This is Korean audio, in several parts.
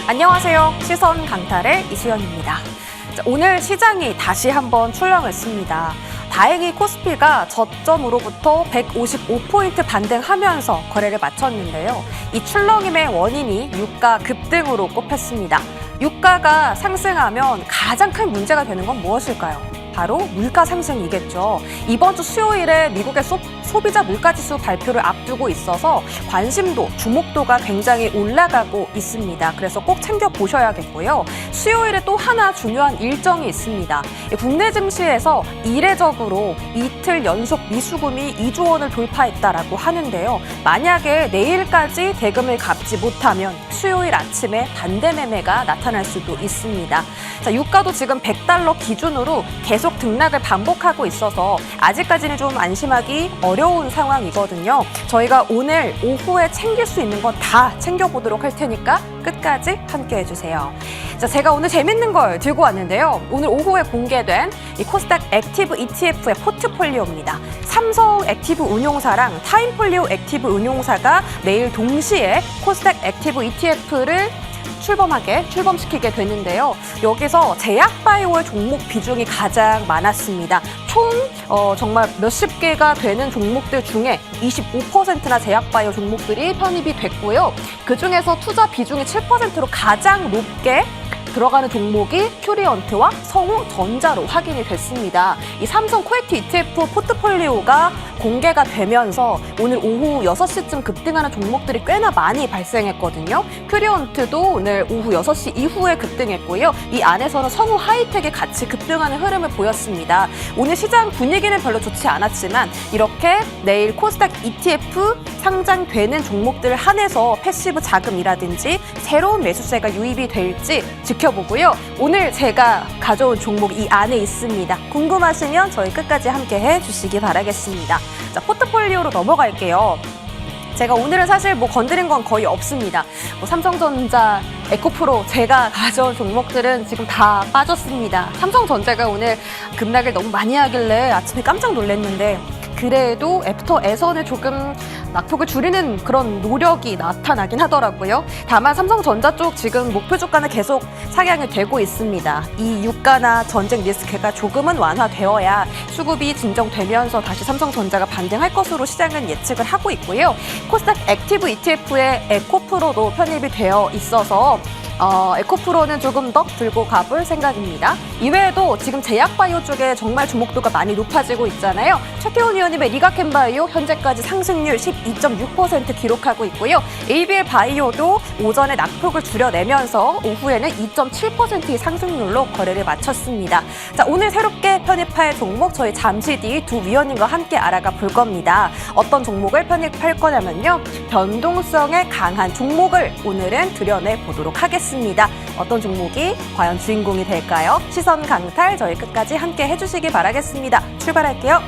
안녕하세요. 시선 강탈의 이수연입니다. 오늘 시장이 다시 한번 출렁했습니다. 다행히 코스피가 저점으로부터 155포인트 반등하면서 거래를 마쳤는데요. 이 출렁임의 원인이 유가 급등으로 꼽혔습니다. 유가가 상승하면 가장 큰 문제가 되는 건 무엇일까요? 바로 물가 상승이겠죠. 이번 주 수요일에 미국의 소비자 물가지수 발표를 앞두고 있어서 관심도, 주목도가 굉장히 올라가고 있습니다. 그래서 꼭 챙겨보셔야겠고요. 수요일에 또 하나 중요한 일정이 있습니다. 국내 증시에서 이례적으로 이틀 연속 미수금이 2조 원을 돌파했다라고 하는데요. 만약에 내일까지 대금을 갚지 못하면 수요일 아침에 반대 매매가 나타날 수도 있습니다. 자, 유가도 지금 $100 기준으로 계속 등락을 반복하고 있어서 아직까지는 좀 안심하기 어려운 상황이거든요. 저희가 오늘 오후에 챙길 수 있는 건 다 챙겨보도록 할 테니까 끝까지 함께 해주세요. 자, 제가 오늘 재밌는 걸 들고 왔는데요. 오늘 오후에 공개된 이 코스닥 액티브 ETF의 포트폴리오입니다. 삼성 액티브 운용사랑 타임폴리오 액티브 운용사가 내일 동시에 코스닥 액티브 ETF를 출범시키게 되는데요. 여기서 제약바이오의 종목 비중이 가장 많았습니다. 총 정말 몇십 개가 되는 종목들 중에 25%나 제약바이오 종목들이 편입이 됐고요. 그중에서 투자 비중이 7%로 가장 높게 들어가는 종목이 큐리언트와 성우전자로 확인이 됐습니다. 이 삼성 코에티 ETF 포트폴리오가 공개가 되면서 오늘 오후 6시쯤 급등하는 종목들이 꽤나 많이 발생했거든요. 큐리언트도 오늘 오후 6시 이후에 급등했고요. 이 안에서는 성우 하이텍이 같이 급등하는 흐름을 보였습니다. 오늘 시장 분위기는 별로 좋지 않았지만 이렇게 내일 코스닥 ETF 상장되는 종목들을 한해서 패시브 자금이라든지 새로운 매수세가 유입이 될지 지켜보고요. 오늘 제가 가져온 종목 이 안에 있습니다. 궁금하시면 저희 끝까지 함께 해주시기 바라겠습니다. 자, 포트폴리오로 넘어갈게요. 제가 오늘은 사실 건드린 건 거의 없습니다. 삼성전자, 에코프로 제가 가져온 종목들은 지금 다 빠졌습니다. 삼성전자가 오늘 급락을 너무 많이 하길래 아침에 깜짝 놀랐는데 그래도 애프터에서는 조금 낙폭을 줄이는 그런 노력이 나타나긴 하더라고요. 다만 삼성전자 쪽 지금 목표 주가는 계속 상향이 되고 있습니다. 이 유가나 전쟁 리스크가 조금은 완화되어야 수급이 진정되면서 다시 삼성전자가 반등할 것으로 시장은 예측을 하고 있고요. 코스닥 액티브 ETF에 에코프로도 편입이 되어 있어서 에코프로는 조금 더 들고 가볼 생각입니다. 이외에도 지금 제약바이오 쪽에 정말 주목도가 많이 높아지고 있잖아요. 최태원 의원님의 리가켄바이오 현재까지 상승률 12.6% 기록하고 있고요. ABL 바이오도 오전에 낙폭을 줄여내면서 오후에는 2.7%의 상승률로 거래를 마쳤습니다. 자, 오늘 새롭게 편입할 종목 저희 잠시 뒤 두 위원님과 함께 알아가 볼 겁니다. 어떤 종목을 편입할 거냐면요. 변동성에 강한 종목을 오늘은 들여내 보도록 하겠습니다. 어떤 종목이 과연 주인공이 될까요? 시선 강탈 저희 끝까지 함께 해주시기 바라겠습니다. 출발할게요.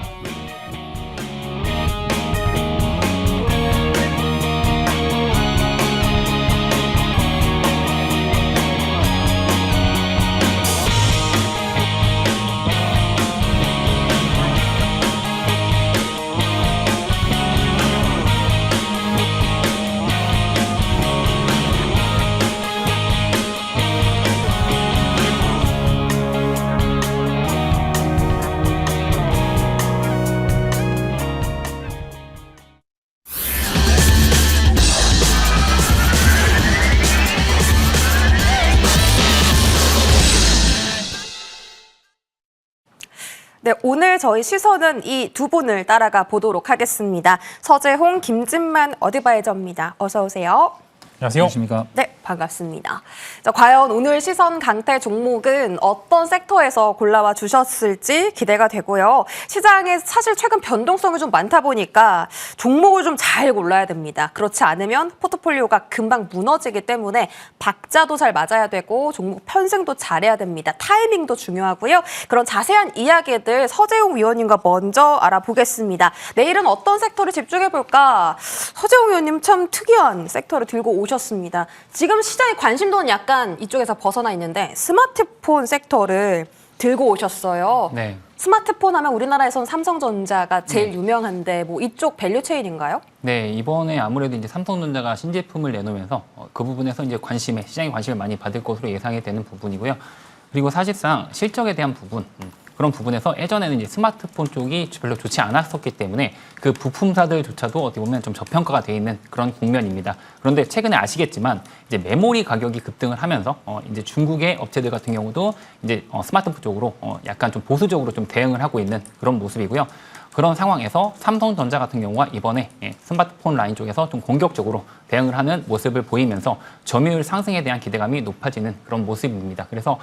네, 오늘 저희 시선은 이 두 분을 따라가 보도록 하겠습니다. 서재홍, 김진만 어드바이저입니다. 어서 오세요. 안녕하세요. 안녕하십니까. 네, 반갑습니다. 자, 과연 오늘 시선 강탈 종목은 어떤 섹터에서 골라와 주셨을지 기대가 되고요. 시장에 사실 최근 변동성이 좀 많다 보니까 종목을 좀 잘 골라야 됩니다. 그렇지 않으면 포트폴리오가 금방 무너지기 때문에 박자도 잘 맞아야 되고 종목 편승도 잘해야 됩니다. 타이밍도 중요하고요. 그런 자세한 이야기들 서재홍 위원님과 먼저 알아보겠습니다. 내일은 어떤 섹터를 집중해볼까? 서재홍 위원님 참 특이한 섹터를 들고 오셨습니다. 지금 시장의 관심도는 약간 이쪽에서 벗어나 있는데 스마트폰 섹터를 들고 오셨어요. 네. 스마트폰 하면 우리나라에선 삼성전자가 제일 유명한데 뭐 이쪽 밸류체인인가요? 네, 이번에 아무래도 이제 삼성전자가 신제품을 내놓으면서 그 부분에서 이제 시장의 관심을 많이 받을 것으로 예상이 되는 부분이고요. 그리고 사실상 실적에 대한 부분, 그런 부분에서 예전에는 이제 스마트폰 쪽이 별로 좋지 않았었기 때문에 그 부품사들조차도 어떻게 보면 좀 저평가가 돼 있는 그런 국면입니다. 그런데 최근에 아시겠지만 이제 메모리 가격이 급등을 하면서 이제 중국의 업체들 같은 경우도 이제 스마트폰 쪽으로 약간 좀 보수적으로 좀 대응을 하고 있는 그런 모습이고요. 그런 상황에서 삼성전자 같은 경우가 이번에 스마트폰 라인 쪽에서 좀 공격적으로 대응을 하는 모습을 보이면서 점유율 상승에 대한 기대감이 높아지는 그런 모습입니다. 그래서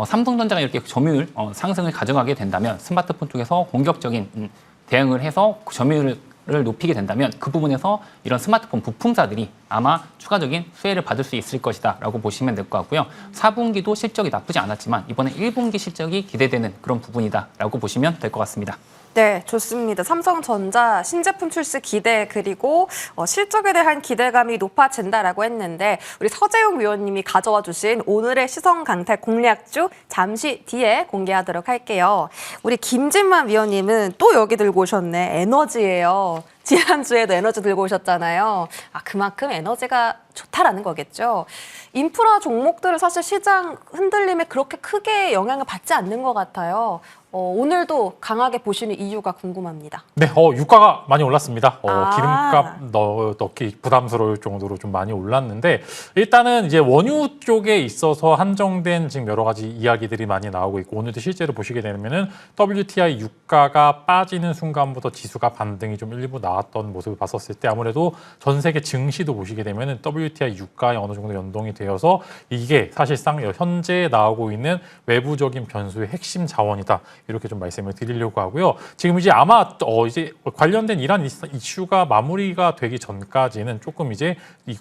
삼성전자가 이렇게 점유율 상승을 가져가게 된다면 스마트폰 쪽에서 공격적인 대응을 해서 점유율을 높이게 된다면 그 부분에서 이런 스마트폰 부품사들이 아마 추가적인 수혜를 받을 수 있을 것이다라고 보시면 될 것 같고요. 4분기도 실적이 나쁘지 않았지만 이번에 1분기 실적이 기대되는 그런 부분이다라고 보시면 될 것 같습니다. 네, 좋습니다. 삼성전자 신제품 출시 기대 그리고 실적에 대한 기대감이 높아진다라고 했는데 우리 서재용 위원님이 가져와 주신 오늘의 시선 강탈 공략주 잠시 뒤에 공개하도록 할게요. 우리 김진만 위원님은 또 여기 들고 오셨네. 에너지예요. 지난주에도 에너지 들고 오셨잖아요. 그만큼 에너지가 좋다라는 거겠죠. 인프라 종목들은 사실 시장 흔들림에 그렇게 크게 영향을 받지 않는 것 같아요. 오늘도 강하게 보시는 이유가 궁금합니다. 네, 유가가 많이 올랐습니다. 기름값 넣기 부담스러울 정도로 좀 많이 올랐는데 일단은 이제 원유 쪽에 있어서 한정된 지금 여러 가지 이야기들이 많이 나오고 있고 오늘도 실제로 보시게 되면은 WTI 유가가 빠지는 순간부터 지수가 반등이 좀 일부 나왔던 모습을 봤었을 때 아무래도 전 세계 증시도 보시게 되면은 WTI 유가에 어느 정도 연동이 되어서 이게 사실상 현재 나오고 있는 외부적인 변수의 핵심 자원이다. 이렇게 좀 말씀을 드리려고 하고요. 지금 이제 아마 이제 관련된 이런 이슈가 마무리가 되기 전까지는 조금 이제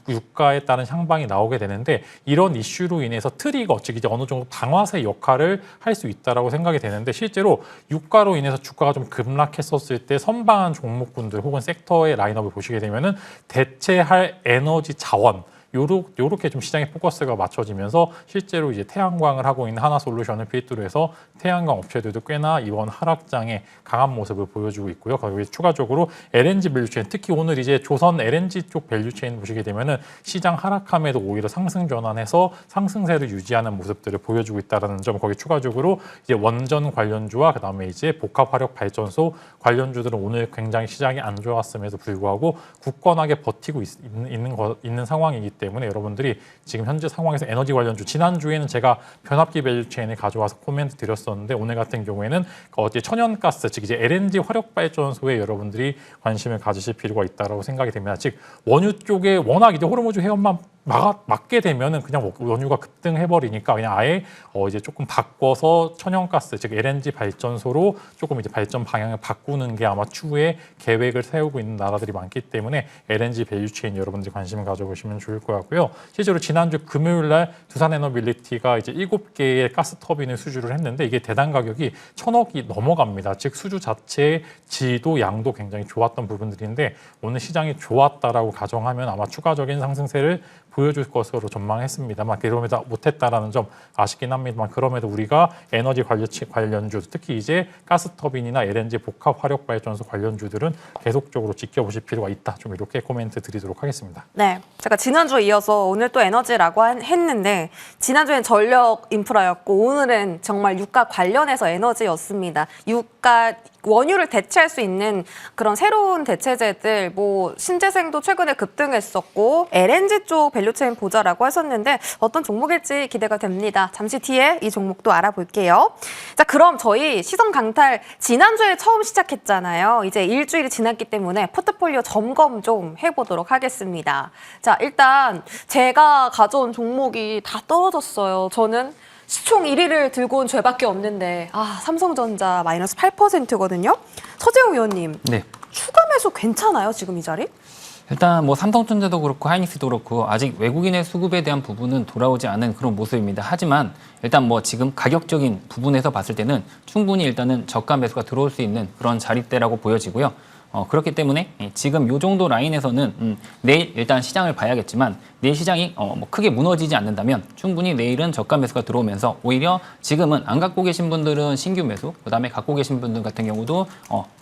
유가에 따른 향방이 나오게 되는데 이런 이슈로 인해서 트리거, 즉 이제 어느 정도 방아쇠 역할을 할 수 있다라고 생각이 되는데 실제로 유가로 인해서 주가가 좀 급락했었을 때 선방한 종목군들 혹은 섹터의 라인업을 보시게 되면은 대체할 에너지 자원 요렇게 좀 시장의 포커스가 맞춰지면서 실제로 이제 태양광을 하고 있는 하나솔루션을 필두로 해서 태양광 업체들도 꽤나 이번 하락장에 강한 모습을 보여주고 있고요. 거기에 추가적으로 LNG 밸류체인, 특히 오늘 이제 조선 LNG 쪽 밸류체인 보시게 되면은 시장 하락함에도 오히려 상승 전환해서 상승세를 유지하는 모습들을 보여주고 있다는 점, 거기 추가적으로 이제 원전 관련주와 그다음에 이제 복합 화력 발전소 관련주들은 오늘 굉장히 시장이 안 좋았음에도 불구하고 굳건하게 버티고 있는 상황이기 때문에 여러분들이 지금 현재 상황에서 에너지 관련주, 지난주에는 제가 변압기 밸류체인을 가져와서 코멘트 드렸었는데 오늘 같은 경우에는 어디 천연가스, 즉 이제 LNG 화력 발전소에 여러분들이 관심을 가지실 필요가 있다고 생각이 됩니다. 즉 원유 쪽에 워낙 이제 호르무즈 해협만 막게 되면은 그냥 원유가 급등해버리니까 그냥 아예 이제 조금 바꿔서 천연가스, 즉 LNG 발전소로 조금 이제 발전 방향을 바꾸는 게 아마 추후에 계획을 세우고 있는 나라들이 많기 때문에 LNG 밸류체인 여러분들이 관심을 가져보시면 좋을 것 같고요. 실제로 지난주 금요일 날 두산에너빌리티가 이제 7개의 가스 터빈을 수주를 했는데 이게 대당 가격이 1,000억이 넘어갑니다. 즉 수주 자체의 질도 양도 굉장히 좋았던 부분들인데 오늘 시장이 좋았다라고 가정하면 아마 추가적인 상승세를 보여줄 것으로 전망했습니다만 그럼에도 못했다라는 점 아쉽긴 합니다만 그럼에도 우리가 에너지 관련주 특히 이제 가스터빈이나 LNG 복합 화력 발전소 관련주들은 계속적으로 지켜보실 필요가 있다. 좀 이렇게 코멘트 드리도록 하겠습니다. 네, 제가 지난주에 이어서 오늘 또 에너지라고 했는데 지난주엔 전력 인프라였고 오늘은 정말 유가 관련해서 에너지였습니다. 유가 원유를 대체할 수 있는 그런 새로운 대체제들, 뭐 신재생도 최근에 급등했었고 LNG 쪽 밸류체인 보자라고 하셨는데 어떤 종목일지 기대가 됩니다. 잠시 뒤에 이 종목도 알아볼게요. 자, 그럼 저희 시선 강탈 지난주에 처음 시작했잖아요. 이제 일주일이 지났기 때문에 포트폴리오 점검 좀 해보도록 하겠습니다. 자, 일단 제가 가져온 종목이 다 떨어졌어요. 저는 시총 1위를 들고 온 죄밖에 없는데 삼성전자 마이너스 8%거든요. 서재용 위원님, 네. 추가 매수 괜찮아요, 지금 이 자리? 일단 뭐 삼성전자도 그렇고 하이닉스도 그렇고 아직 외국인의 수급에 대한 부분은 돌아오지 않은 그런 모습입니다. 하지만 일단 뭐 지금 가격적인 부분에서 봤을 때는 충분히 일단은 저가 매수가 들어올 수 있는 그런 자리대라고 보여지고요. 그렇기 때문에 지금 요 정도 라인에서는 내일 일단 시장을 봐야겠지만 내일 시장이 뭐 크게 무너지지 않는다면 충분히 내일은 저가 매수가 들어오면서 오히려 지금은 안 갖고 계신 분들은 신규 매수, 그다음에 갖고 계신 분들 같은 경우도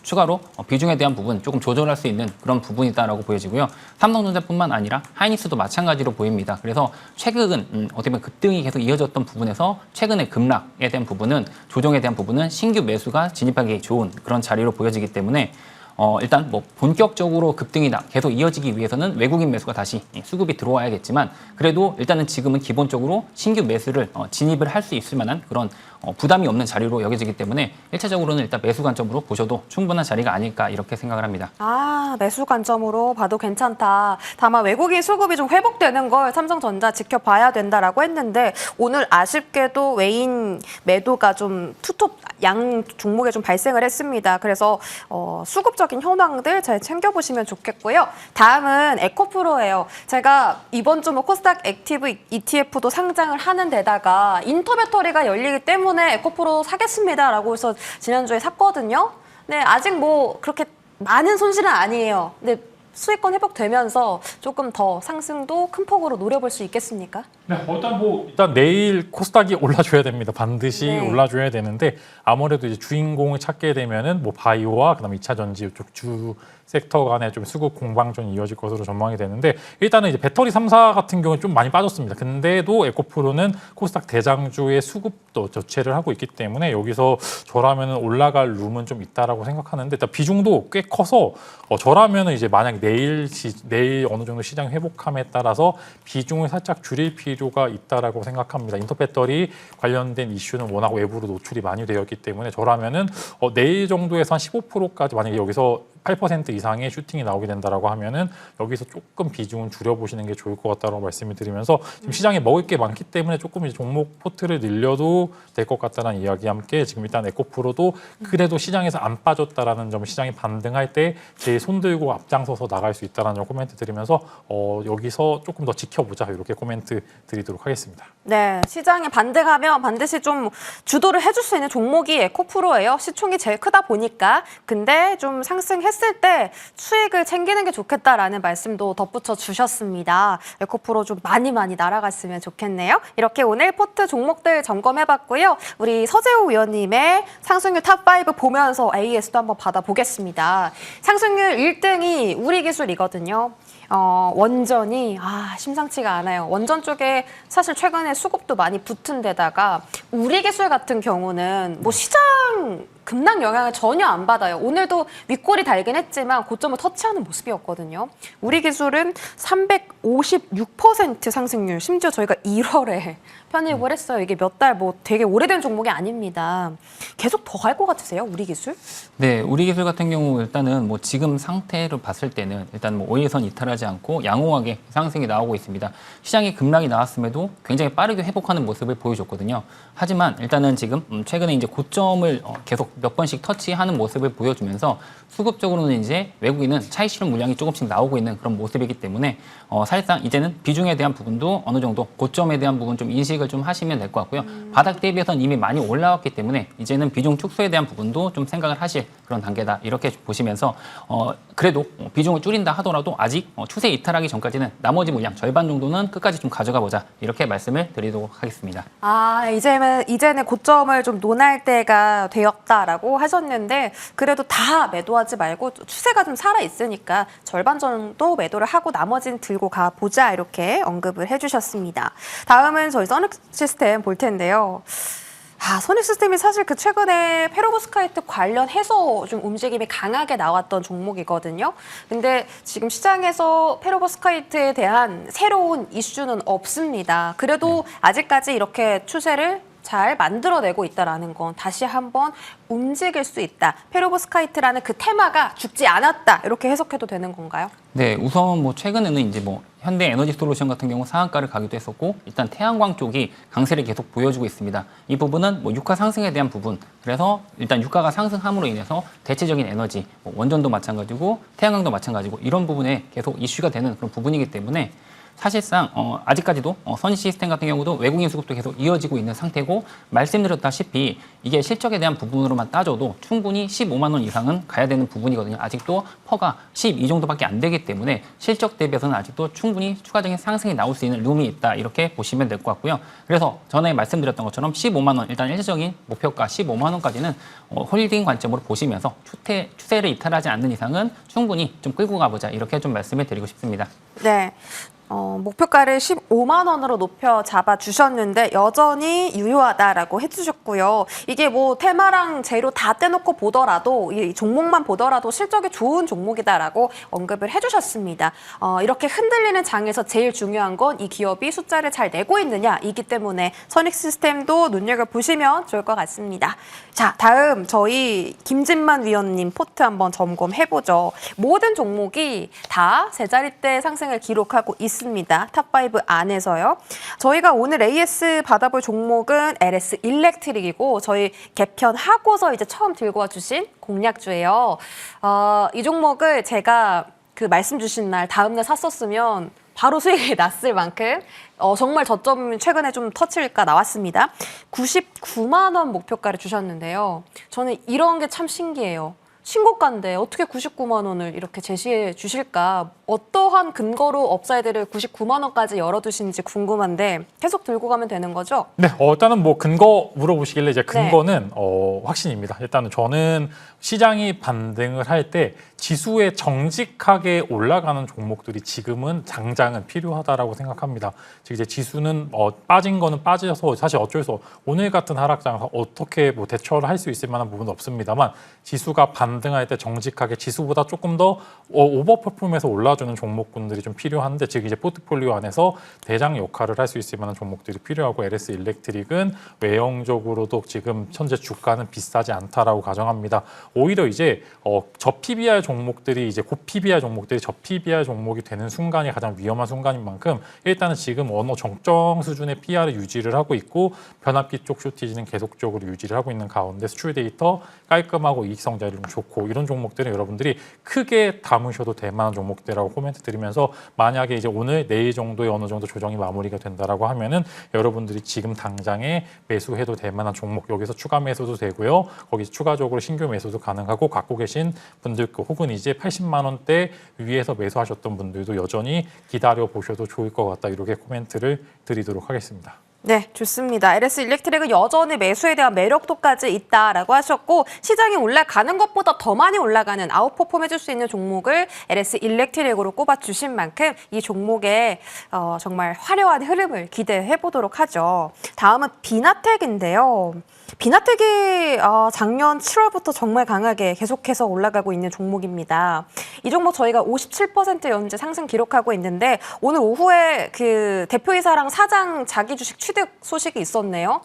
추가로 비중에 대한 부분 조금 조절할 수 있는 그런 부분이다라고 보여지고요. 삼성전자뿐만 아니라 하이닉스도 마찬가지로 보입니다. 그래서 최근 어떻게 보면 급등이 계속 이어졌던 부분에서 최근의 급락에 대한 부분은 조정에 대한 부분은 신규 매수가 진입하기 좋은 그런 자리로 보여지기 때문에 일단 뭐 본격적으로 급등이 계속 이어지기 위해서는 외국인 매수가 다시 수급이 들어와야겠지만 그래도 일단은 지금은 기본적으로 신규 매수를 진입을 할 수 있을 만한 그런 부담이 없는 자리로 여겨지기 때문에 1차적으로는 일단 매수 관점으로 보셔도 충분한 자리가 아닐까 이렇게 생각을 합니다. 아, 매수 관점으로 봐도 괜찮다. 다만 외국인 수급이 좀 회복되는 걸 삼성전자 지켜봐야 된다라고 했는데 오늘 아쉽게도 외인 매도가 좀 투톱 양 종목에 좀 발생을 했습니다. 그래서 수급적인 현황들 잘 챙겨보시면 좋겠고요. 다음은 에코프로예요. 제가 이번 주 뭐 코스닥 액티브 ETF도 상장을 하는 데다가 인터배터리가 열리기 때문에 에코프로 사겠습니다라고 해서 지난주에 샀거든요. 네, 아직 뭐 그렇게 많은 손실은 아니에요. 근데 수익권 회복되면서 조금 더 상승도 큰 폭으로 노려볼 수 있겠습니까? 네, 일단 내일 코스닥이 올라줘야 됩니다. 반드시 네. 올라줘야 되는데 아무래도 이제 주인공을 찾게 되면은 뭐 바이오와 그다음에 2차 전지 이쪽 주 섹터 간의 좀 수급 공방전이 이어질 것으로 전망이 되는데 일단은 이제 배터리 3사 같은 경우는 좀 많이 빠졌습니다. 근데도 에코프로는 코스닥 대장주의 수급도 저체를 하고 있기 때문에 여기서 저라면은 올라갈 룸은 좀 있다라고 생각하는데 일단 비중도 꽤 커서 저라면은 이제 만약 내일 어느 정도 시장 회복함에 따라서 비중을 살짝 줄일 필요가 있다라고 생각합니다. 인터배터리 관련된 이슈는 워낙 외부로 노출이 많이 되어 있기 때문에 저라면은 내일 정도에서 한 15%까지 만약에 여기서 8% 이상의 슈팅이 나오게 된다라고 하면은 여기서 조금 비중은 줄여보시는 게 좋을 것 같다고 말씀을 드리면서 지금 시장에 먹을 게 많기 때문에 조금 이제 종목 포트를 늘려도 될 것 같다는 이야기와 함께 지금 일단 에코프로도 그래도 시장에서 안 빠졌다라는 점, 시장이 반등할 때 제 손 들고 앞장서서 나갈 수 있다는 점 코멘트 드리면서 여기서 조금 더 지켜보자 이렇게 코멘트 드리도록 하겠습니다. 네, 시장이 반등하면 반드시 좀 주도를 해줄 수 있는 종목이 에코프로예요. 시총이 제일 크다 보니까. 근데 좀 상승했을 때 수익을 챙기는 게 좋겠다라는 말씀도 덧붙여 주셨습니다. 에코프로 좀 많이 날아갔으면 좋겠네요. 이렇게 오늘 포트 종목들 점검해봤고요. 우리 서재호 위원님의 상승률 탑5 보면서 AS도 한번 받아보겠습니다. 상승률 1등이 우리기술이거든요. 원전이 심상치가 않아요. 원전 쪽에 사실 최근에 수급도 많이 붙은 데다가 우리기술 같은 경우는 뭐 시장 급락 영향을 전혀 안 받아요. 오늘도 윗골이 달긴 했지만 고점을 터치하는 모습이었거든요. 우리기술은 356% 상승률, 심지어 저희가 1월에 편입을 했어요. 이게 몇 달 뭐 되게 오래된 종목이 아닙니다. 계속 더 갈 것 같으세요, 우리기술? 네, 우리기술 같은 경우 일단은 뭐 지금 상태를 봤을 때는 일단 뭐 5일선 이탈하지 않고 양호하게 상승이 나오고 있습니다. 시장이 급락이 나왔음에도 굉장히 빠르게 회복하는 모습을 보여줬거든요. 하지만 일단은 지금 최근에 이제 고점을 계속 몇 번씩 터치하는 모습을 보여주면서 수급적으로는 이제 외국인은 차익 실현 물량이 조금씩 나오고 있는 그런 모습이기 때문에 사실상 이제는 비중에 대한 부분도 어느 정도 고점에 대한 부분 좀 인식을 좀 하시면 될 것 같고요. 바닥 대비해서는 이미 많이 올라왔기 때문에 이제는 비중 축소에 대한 부분도 좀 생각을 하실 그런 단계다 이렇게 보시면서 그래도 비중을 줄인다 하더라도 아직 추세 이탈하기 전까지는 나머지 물량 절반 정도는 끝까지 좀 가져가 보자 이렇게 말씀을 드리도록 하겠습니다. 이제는 고점을 좀 논할 때가 되었다라고 하셨는데 그래도 다 매도하지 말고 추세가 좀 살아 있으니까 절반 정도 매도를 하고 나머지는 들고 가 보자 이렇게 언급을 해주셨습니다. 다음은 저희 선익시스템 볼 텐데요. 선익시스템이 사실 그 최근에 페로브스카이트 관련해서 좀 움직임이 강하게 나왔던 종목이거든요. 근데 지금 시장에서 페로브스카이트에 대한 새로운 이슈는 없습니다. 그래도 아직까지 이렇게 추세를 잘 만들어내고 있다라는 건 다시 한번 움직일 수 있다. 페로브스카이트라는 그 테마가 죽지 않았다. 이렇게 해석해도 되는 건가요? 네, 우선 뭐 최근에는 이제 뭐 현대 에너지 솔루션 같은 경우 상한가를 가기도 했었고 일단 태양광 쪽이 강세를 계속 보여주고 있습니다. 이 부분은 뭐 유가 상승에 대한 부분, 그래서 일단 유가가 상승함으로 인해서 대체적인 에너지, 뭐 원전도 마찬가지고 태양광도 마찬가지고 이런 부분에 계속 이슈가 되는 그런 부분이기 때문에 사실상 아직까지도 선희 시스템 같은 경우도 외국인 수급도 계속 이어지고 있는 상태고 말씀드렸다시피 이게 실적에 대한 부분으로만 따져도 충분히 15만 원 이상은 가야 되는 부분이거든요. 아직도 퍼가 12 정도밖에 안 되기 때문에 실적 대비해서는 아직도 충분히 추가적인 상승이 나올 수 있는 룸이 있다 이렇게 보시면 될 것 같고요. 그래서 전에 말씀드렸던 것처럼 15만 원 일단 일시적인 목표가 15만 원까지는 홀딩 관점으로 보시면서 추세를 이탈하지 않는 이상은 충분히 좀 끌고 가보자 이렇게 좀 말씀을 드리고 싶습니다. 네. 목표가를 15만 원으로 높여 잡아주셨는데 여전히 유효하다라고 해주셨고요. 이게 뭐 테마랑 재료 다 떼놓고 보더라도 이 종목만 보더라도 실적이 좋은 종목이다라고 언급을 해주셨습니다. 이렇게 흔들리는 장에서 제일 중요한 건 이 기업이 숫자를 잘 내고 있느냐이기 때문에 선익 시스템도 눈여겨보시면 좋을 것 같습니다. 자, 다음 저희 김진만 위원님 포트 한번 점검해보죠. 모든 종목이 다 세 자릿대 상승을 기록하고 있습니다. 탑5 안에서요. 저희가 오늘 AS 받아볼 종목은 LS 일렉트릭이고 저희 개편하고서 이제 처음 들고 와주신 공략주예요. 이 종목을 제가 그 말씀 주신 날 다음 날 샀었으면 바로 수익이 났을 만큼 정말 저점 최근에 좀 터치가 나왔습니다. 99만 원 목표가를 주셨는데요. 저는 이런 게 참 신기해요. 신고가인데 어떻게 99만 원을 이렇게 제시해 주실까? 어떠한 근거로 업사이드를 99만 원까지 열어두신지 궁금한데 계속 들고 가면 되는 거죠? 네, 일단은 뭐 근거 물어보시길래 이제 근거는 확신입니다. 일단은 저는 시장이 반등을 할 때 지수에 정직하게 올라가는 종목들이 지금은 장장은 필요하다라고 생각합니다. 즉 이제 지수는 빠진 거는 빠져서 사실 어쩔 수 없고 오늘 같은 하락장에서 어떻게 뭐 대처를 할 수 있을 만한 부분은 없습니다만 지수가 반등할 때 정직하게 지수보다 조금 더 오버퍼폼해서 올라주는 종목군들이 좀 필요한데 즉 이제 포트폴리오 안에서 대장 역할을 할 수 있을 만한 종목들이 필요하고 LS 일렉트릭은 외형적으로도 지금 현재 주가는 비싸지 않다라고 가정합니다. 오히려 이제 저 PBR 종목들이 이제 고 PBR 종목들이 저 PBR 종목이 되는 순간이 가장 위험한 순간인 만큼 일단은 지금 어느 정정 수준의 PR을 유지를 하고 있고 변압기 쪽 쇼티지는 계속적으로 유지를 하고 있는 가운데 수출 데이터 깔끔하고 이익성 자리 좀 좋고 이런 종목들은 여러분들이 크게 담으셔도 될 만한 종목들이라고 코멘트 드리면서 만약에 이제 오늘 내일 정도에 어느 정도 조정이 마무리가 된다라고 하면은 여러분들이 지금 당장에 매수해도 될 만한 종목 여기서 추가 매수도 되고요. 거기서 추가적으로 신규 매수도 가능하고 갖고 계신 분들 혹은 이제 80만 원대 위에서 매수하셨던 분들도 여전히 기다려 보셔도 좋을 것 같다 이렇게 코멘트를 드리도록 하겠습니다. 네, 좋습니다. LS 일렉트릭은 여전히 매수에 대한 매력도까지 있다라고 하셨고 시장이 올라가는 것보다 더 많이 올라가는 아웃퍼폼 해줄 수 있는 종목을 LS 일렉트릭으로 꼽아주신 만큼 이 종목의 정말 화려한 흐름을 기대해 보도록 하죠. 다음은 비나텍인데요. 비나텍이 작년 7월부터 정말 강하게 계속해서 올라가고 있는 종목입니다. 이 종목 저희가 57% 연재 상승 기록하고 있는데 오늘 오후에 그 대표이사랑 사장 자기 주식 취득 소식이 있었네요.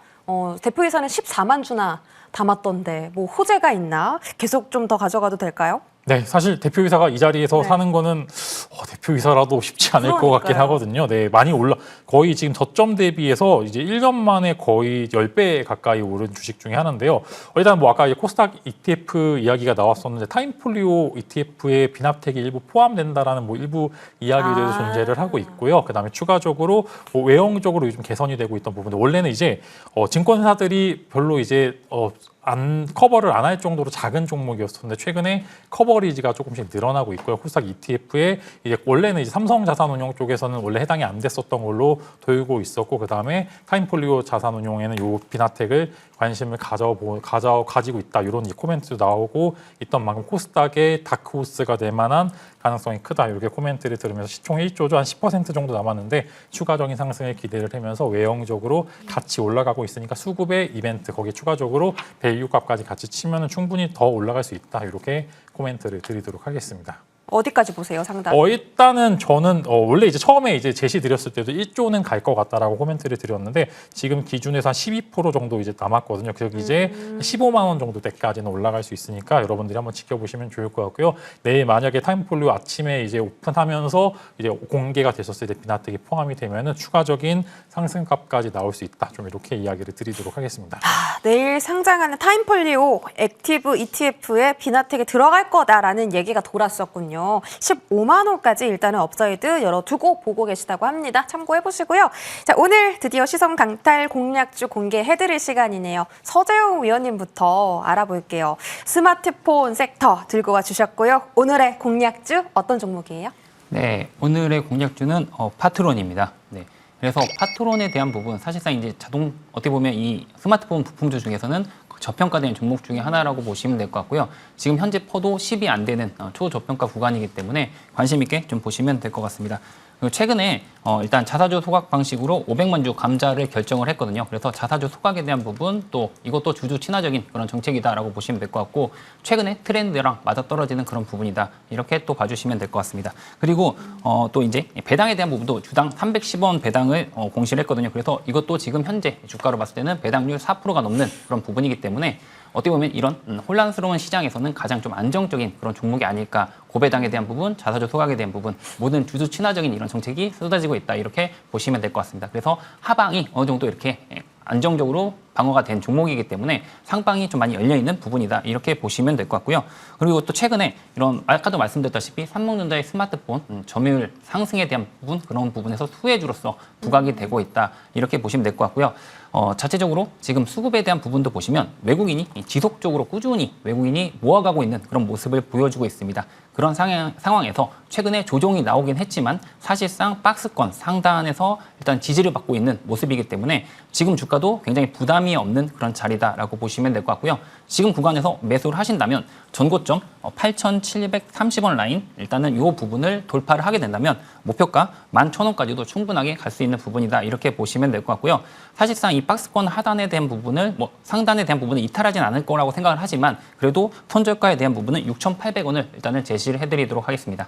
대표이사는 14만 주나 담았던데 뭐 호재가 있나? 계속 좀 더 가져가도 될까요? 네, 사실 대표이사가 이 자리에서 사는 거는 대표이사라도 쉽지 않을 것 같긴 하거든요. 네, 많이 거의 지금 저점 대비해서 이제 1년 만에 거의 10배 가까이 오른 주식 중에 하나인데요. 일단 뭐 아까 코스닥 ETF 이야기가 나왔었는데 타임폴리오 ETF에 비납텍이 일부 포함된다라는 뭐 일부 이야기들도 존재를 하고 있고요. 그다음에 추가적으로 뭐 외형적으로 요즘 개선이 되고 있던 부분들 원래는 이제 증권사들이 별로 이제 커버를 안 할 정도로 작은 종목이었었는데 최근에 커버리지가 조금씩 늘어나고 있고요. 코스닥 ETF에 이제 원래는 이제 삼성자산운용 쪽에서는 원래 해당이 안 됐었던 걸로 돌고 있었고 그 다음에 타임폴리오 자산운용에는 요 비나텍을 관심을 가지고 있다 이런 코멘트도 나오고 있던 만큼 코스닥의 다크호스가 될 만한 가능성이 크다 이렇게 코멘트를 들으면서 시총 1조조 한 10% 정도 남았는데 추가적인 상승을 기대를 하면서 외형적으로 같이 올라가고 있으니까 수급의 이벤트 거기에 추가적으로 밸류 값까지 같이 치면은 충분히 더 올라갈 수 있다 이렇게 코멘트를 드리도록 하겠습니다. 어디까지 보세요, 상담? 일단은 저는 원래 이제 처음에 이제 제시 드렸을 때도 1조는 갈 것 같다라고 코멘트를 드렸는데 지금 기준에서 한 12% 정도 이제 남았거든요. 그래서 이제 15만 원 정도 대까지는 올라갈 수 있으니까 여러분들이 한번 지켜보시면 좋을 것 같고요. 내일 만약에 타임폴리오 아침에 이제 오픈하면서 이제 공개가 됐었을 때 비나텍이 포함이 되면은 추가적인 상승값까지 나올 수 있다. 좀 이렇게 이야기를 드리도록 하겠습니다. 내일 상장하는 타임폴리오 액티브 ETF에 비나텍이 들어갈 거다라는 얘기가 돌았었군요. 있거든요. 15만 원까지 일단은 업사이드 열어두고 보고 계시다고 합니다. 참고해 보시고요. 자, 오늘 드디어 시선 강탈 공략주 공개해드릴 시간이네요. 서재용 위원님부터 알아볼게요. 스마트폰 섹터 들고 와 주셨고요. 오늘의 공략주 어떤 종목이에요? 네, 오늘의 공략주는 파트론입니다. 네. 그래서 파트론에 대한 부분, 사실상 이제 어떻게 보면 이 스마트폰 부품주 중에서는 저평가된 종목 중에 하나라고 보시면 될 것 같고요. 지금 현재 퍼도 10이 안 되는 초저평가 구간이기 때문에 관심 있게 좀 보시면 될 것 같습니다. 그리고 최근에 일단 자사주 소각 방식으로 500만 주 감자를 결정을 했거든요. 그래서 자사주 소각에 대한 부분, 또 이것도 주주 친화적인 그런 정책이다라고 보시면 될 것 같고, 최근에 트렌드랑 맞아떨어지는 그런 부분이다, 이렇게 또 봐주시면 될 것 같습니다. 그리고 또 이제 배당에 대한 부분도 주당 310원 배당을 공시를 했거든요. 그래서 이것도 지금 현재 주가로 봤을 때는 배당률 4%가 넘는 그런 부분이기 때문에 어떻게 보면 이런 혼란스러운 시장에서는 가장 좀 안정적인 그런 종목이 아닐까. 고배당에 대한 부분, 자사주 소각에 대한 부분, 모든 주주 친화적인 이런 정책이 쏟아지고 있다, 이렇게 보시면 될 것 같습니다. 그래서 하방이 어느 정도 이렇게 안정적으로 방어가 된 종목이기 때문에 상방이 좀 많이 열려있는 부분이다, 이렇게 보시면 될 것 같고요. 그리고 또 최근에 이런 아까도 말씀드렸다시피 삼성전자의 스마트폰 점유율 상승에 대한 부분, 그런 부분에서 수혜주로서 부각이 되고 있다, 이렇게 보시면 될 것 같고요. 자체적으로 지금 수급에 대한 부분도 보시면 외국인이 지속적으로 꾸준히 외국인이 모아가고 있는 그런 모습을 보여주고 있습니다. 그런 상황에서 최근에 조정이 나오긴 했지만 사실상 박스권 상단에서 일단 지지를 받고 있는 모습이기 때문에 지금 주가도 굉장히 부담이 없는 그런 자리다라고 보시면 될 것 같고요. 지금 구간에서 매수를 하신다면 전고점 8,730원 라인, 일단은 이 부분을 돌파를 하게 된다면 목표가 11,000원까지도 충분하게 갈 수 있는 부분이다, 이렇게 보시면 될 것 같고요. 사실상 이 박스권 하단에 대한 부분을 상단에 대한 부분을 이탈하진 않을 거라고 생각을 하지만 그래도 손절가에 대한 부분은 6,800원을 일단은 제시를 해드리도록 하겠습니다.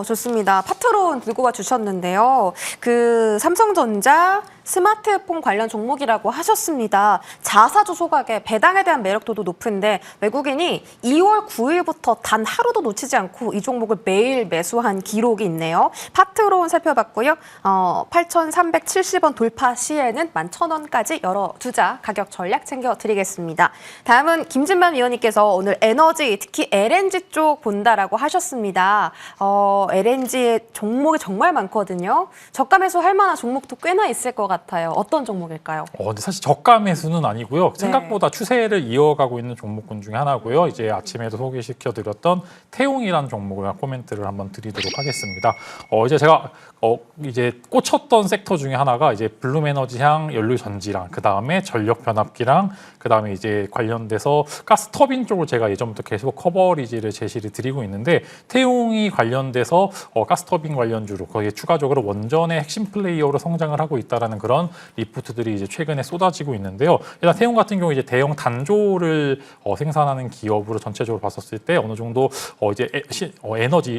좋습니다. 파트론 들고 와 주셨는데요. 그 삼성전자 스마트폰 관련 종목이라고 하셨습니다. 자사주 소각의 배당에 대한 매력도도 높은데 외국인이 2월 9일부터 단 하루도 놓치지 않고 이 종목을 매일 매수한 기록이 있네요. 파트론 살펴봤고요. 8,370원 돌파 시에는 11,000원까지 열어두자 가격 전략 챙겨드리겠습니다. 다음은 김진만 위원님께서 오늘 에너지, 특히 LNG 쪽 본다라고 하셨습니다. LNG의 종목이 정말 많거든요. 저가 매수 할 만한 종목도 꽤나 있을 것 같아요. 어떤 종목일까요? 근데 사실 저가 매수는 아니고요. 네. 생각보다 추세를 이어가고 있는 종목군 중에 하나고요. 이제 아침에도 소개시켜드렸던 태웅이라는 종목을 코멘트를 한번 드리도록 하겠습니다. 이제 제가 이제 꽂혔던 섹터 중에 하나가 이제 블룸에너지향 연료 전지랑 그 다음에 전력 변압기랑 그 다음에 이제 관련돼서 가스 터빈 쪽을 제가 예전부터 계속 커버리지를 제시를 드리고 있는데 태웅이 관련돼서 가스 터빈 관련주로 거기에 추가적으로 원전의 핵심 플레이어로 성장을 하고 있다라는 그런 리포트들이 이제 최근에 쏟아지고 있는데요. 일단 태웅 같은 경우 이제 대형 단조를 생산하는 기업으로 전체적으로 봤었을 때 어느 정도 이제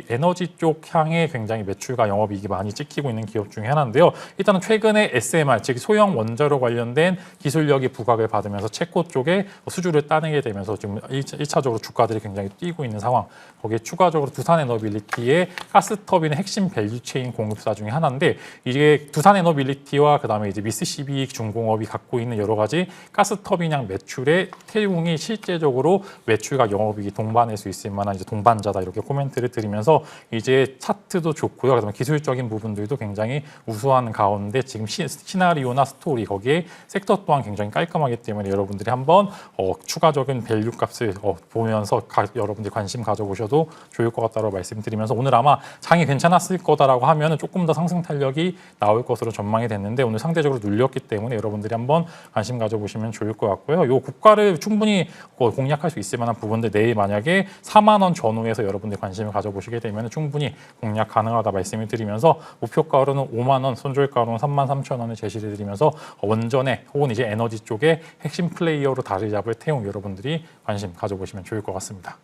에너지 쪽 향에 굉장히 매출과 영업이익이 많이 찍히고 있는 기업 중에 하나인데요. 일단은 최근에 SMR 즉 소형 원자로 관련된 기술력이 부각을 받으면서 체코 쪽에 수주를 따내게 되면서 지금 1차적으로 주가들이 굉장히 뛰고 있는 상황. 거기에 추가적으로 두산에너빌리티의 가스터빈의 핵심 밸류체인 공급사 중에 하나인데 이게 두산에너빌리티와 그다음에 이제 미쓰시비 중공업이 갖고 있는 여러 가지 가스터빈향 매출에 태웅이 실제적으로 매출과 영업이익이 동반할 수 있을 만한 이제 동반자다 이렇게 코멘트를 드리면서 이제 차트도 좋고요. 그다음에 기술적인 부분들도 굉장히 우수한 가운데 지금 시나리오나 스토리 거기에 섹터 또한 굉장히 깔끔하기 때문에 여러분들이 한번 추가적인 밸류 값을 보면서 여러분들이 관심 가져보셔도 좋을 것 같다고 말씀드리면서 오늘 아마 장이 괜찮았을 거다라고 하면 조금 더 상승 탄력이 나올 것으로 전망이 됐는데 오늘 상대적으로 눌렸기 때문에 여러분들이 한번 관심 가져보시면 좋을 것 같고요. 이 고가를 충분히 공략할 수 있을 만한 부분들 내일 만약에 4만 원 전후에서 여러분들이 관심을 가져보시게 되면 충분히 공략 가능하다 말씀을 드리면서 목표가로는 5만 원, 손절가로는 33,000원을 제시를 드리면서 원전에 혹은 이제 에너지 쪽에 핵심 플레이어로 자리 잡을 태용 여러분들이 관심 가져보시면 좋을 것 같습니다.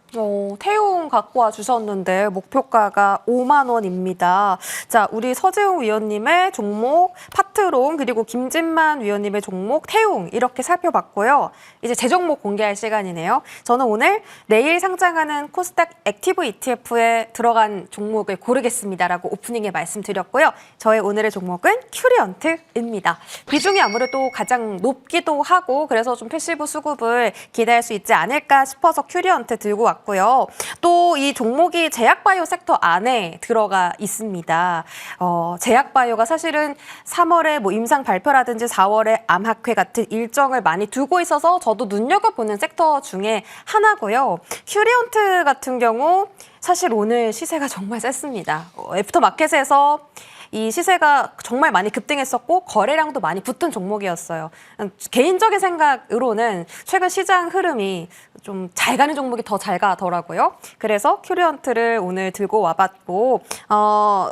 태용 갖고 와 주셨는데 목표가가 5만 원입니다. 자, 우리 서재용 위원님의 종목 파트론 그리고 김진만 위원님의 종목 태용 이렇게 살펴봤고요. 이제 제 종목 공개할 시간이네요. 저는 오늘 내일 상장하는 코스닥 액티브 ETF에 들어간 종목을 고르겠습니다라고 오프닝에 말씀드렸고요. 저의 오늘의 종목은 큐리언트입니다. 비중이 아무래도 가장 높기도 하고 그래서 좀 패시브 수급을 기대할 수 있지 않을까 싶어서 큐리언트 들고 왔고요. 또 또 이 종목이 제약바이오 섹터 안에 들어가 있습니다. 제약바이오가 사실은 3월에 뭐 임상 발표라든지 4월에 암학회 같은 일정을 많이 두고 있어서 저도 눈여겨보는 섹터 중에 하나고요. 큐리온트 같은 경우 사실 오늘 시세가 정말 셌습니다. 애프터마켓에서 이 시세가 정말 많이 급등했었고 거래량도 많이 붙은 종목이었어요. 개인적인 생각으로는 최근 시장 흐름이 좀 잘 가는 종목이 더 잘 가더라고요. 그래서 큐리언트를 오늘 들고 와봤고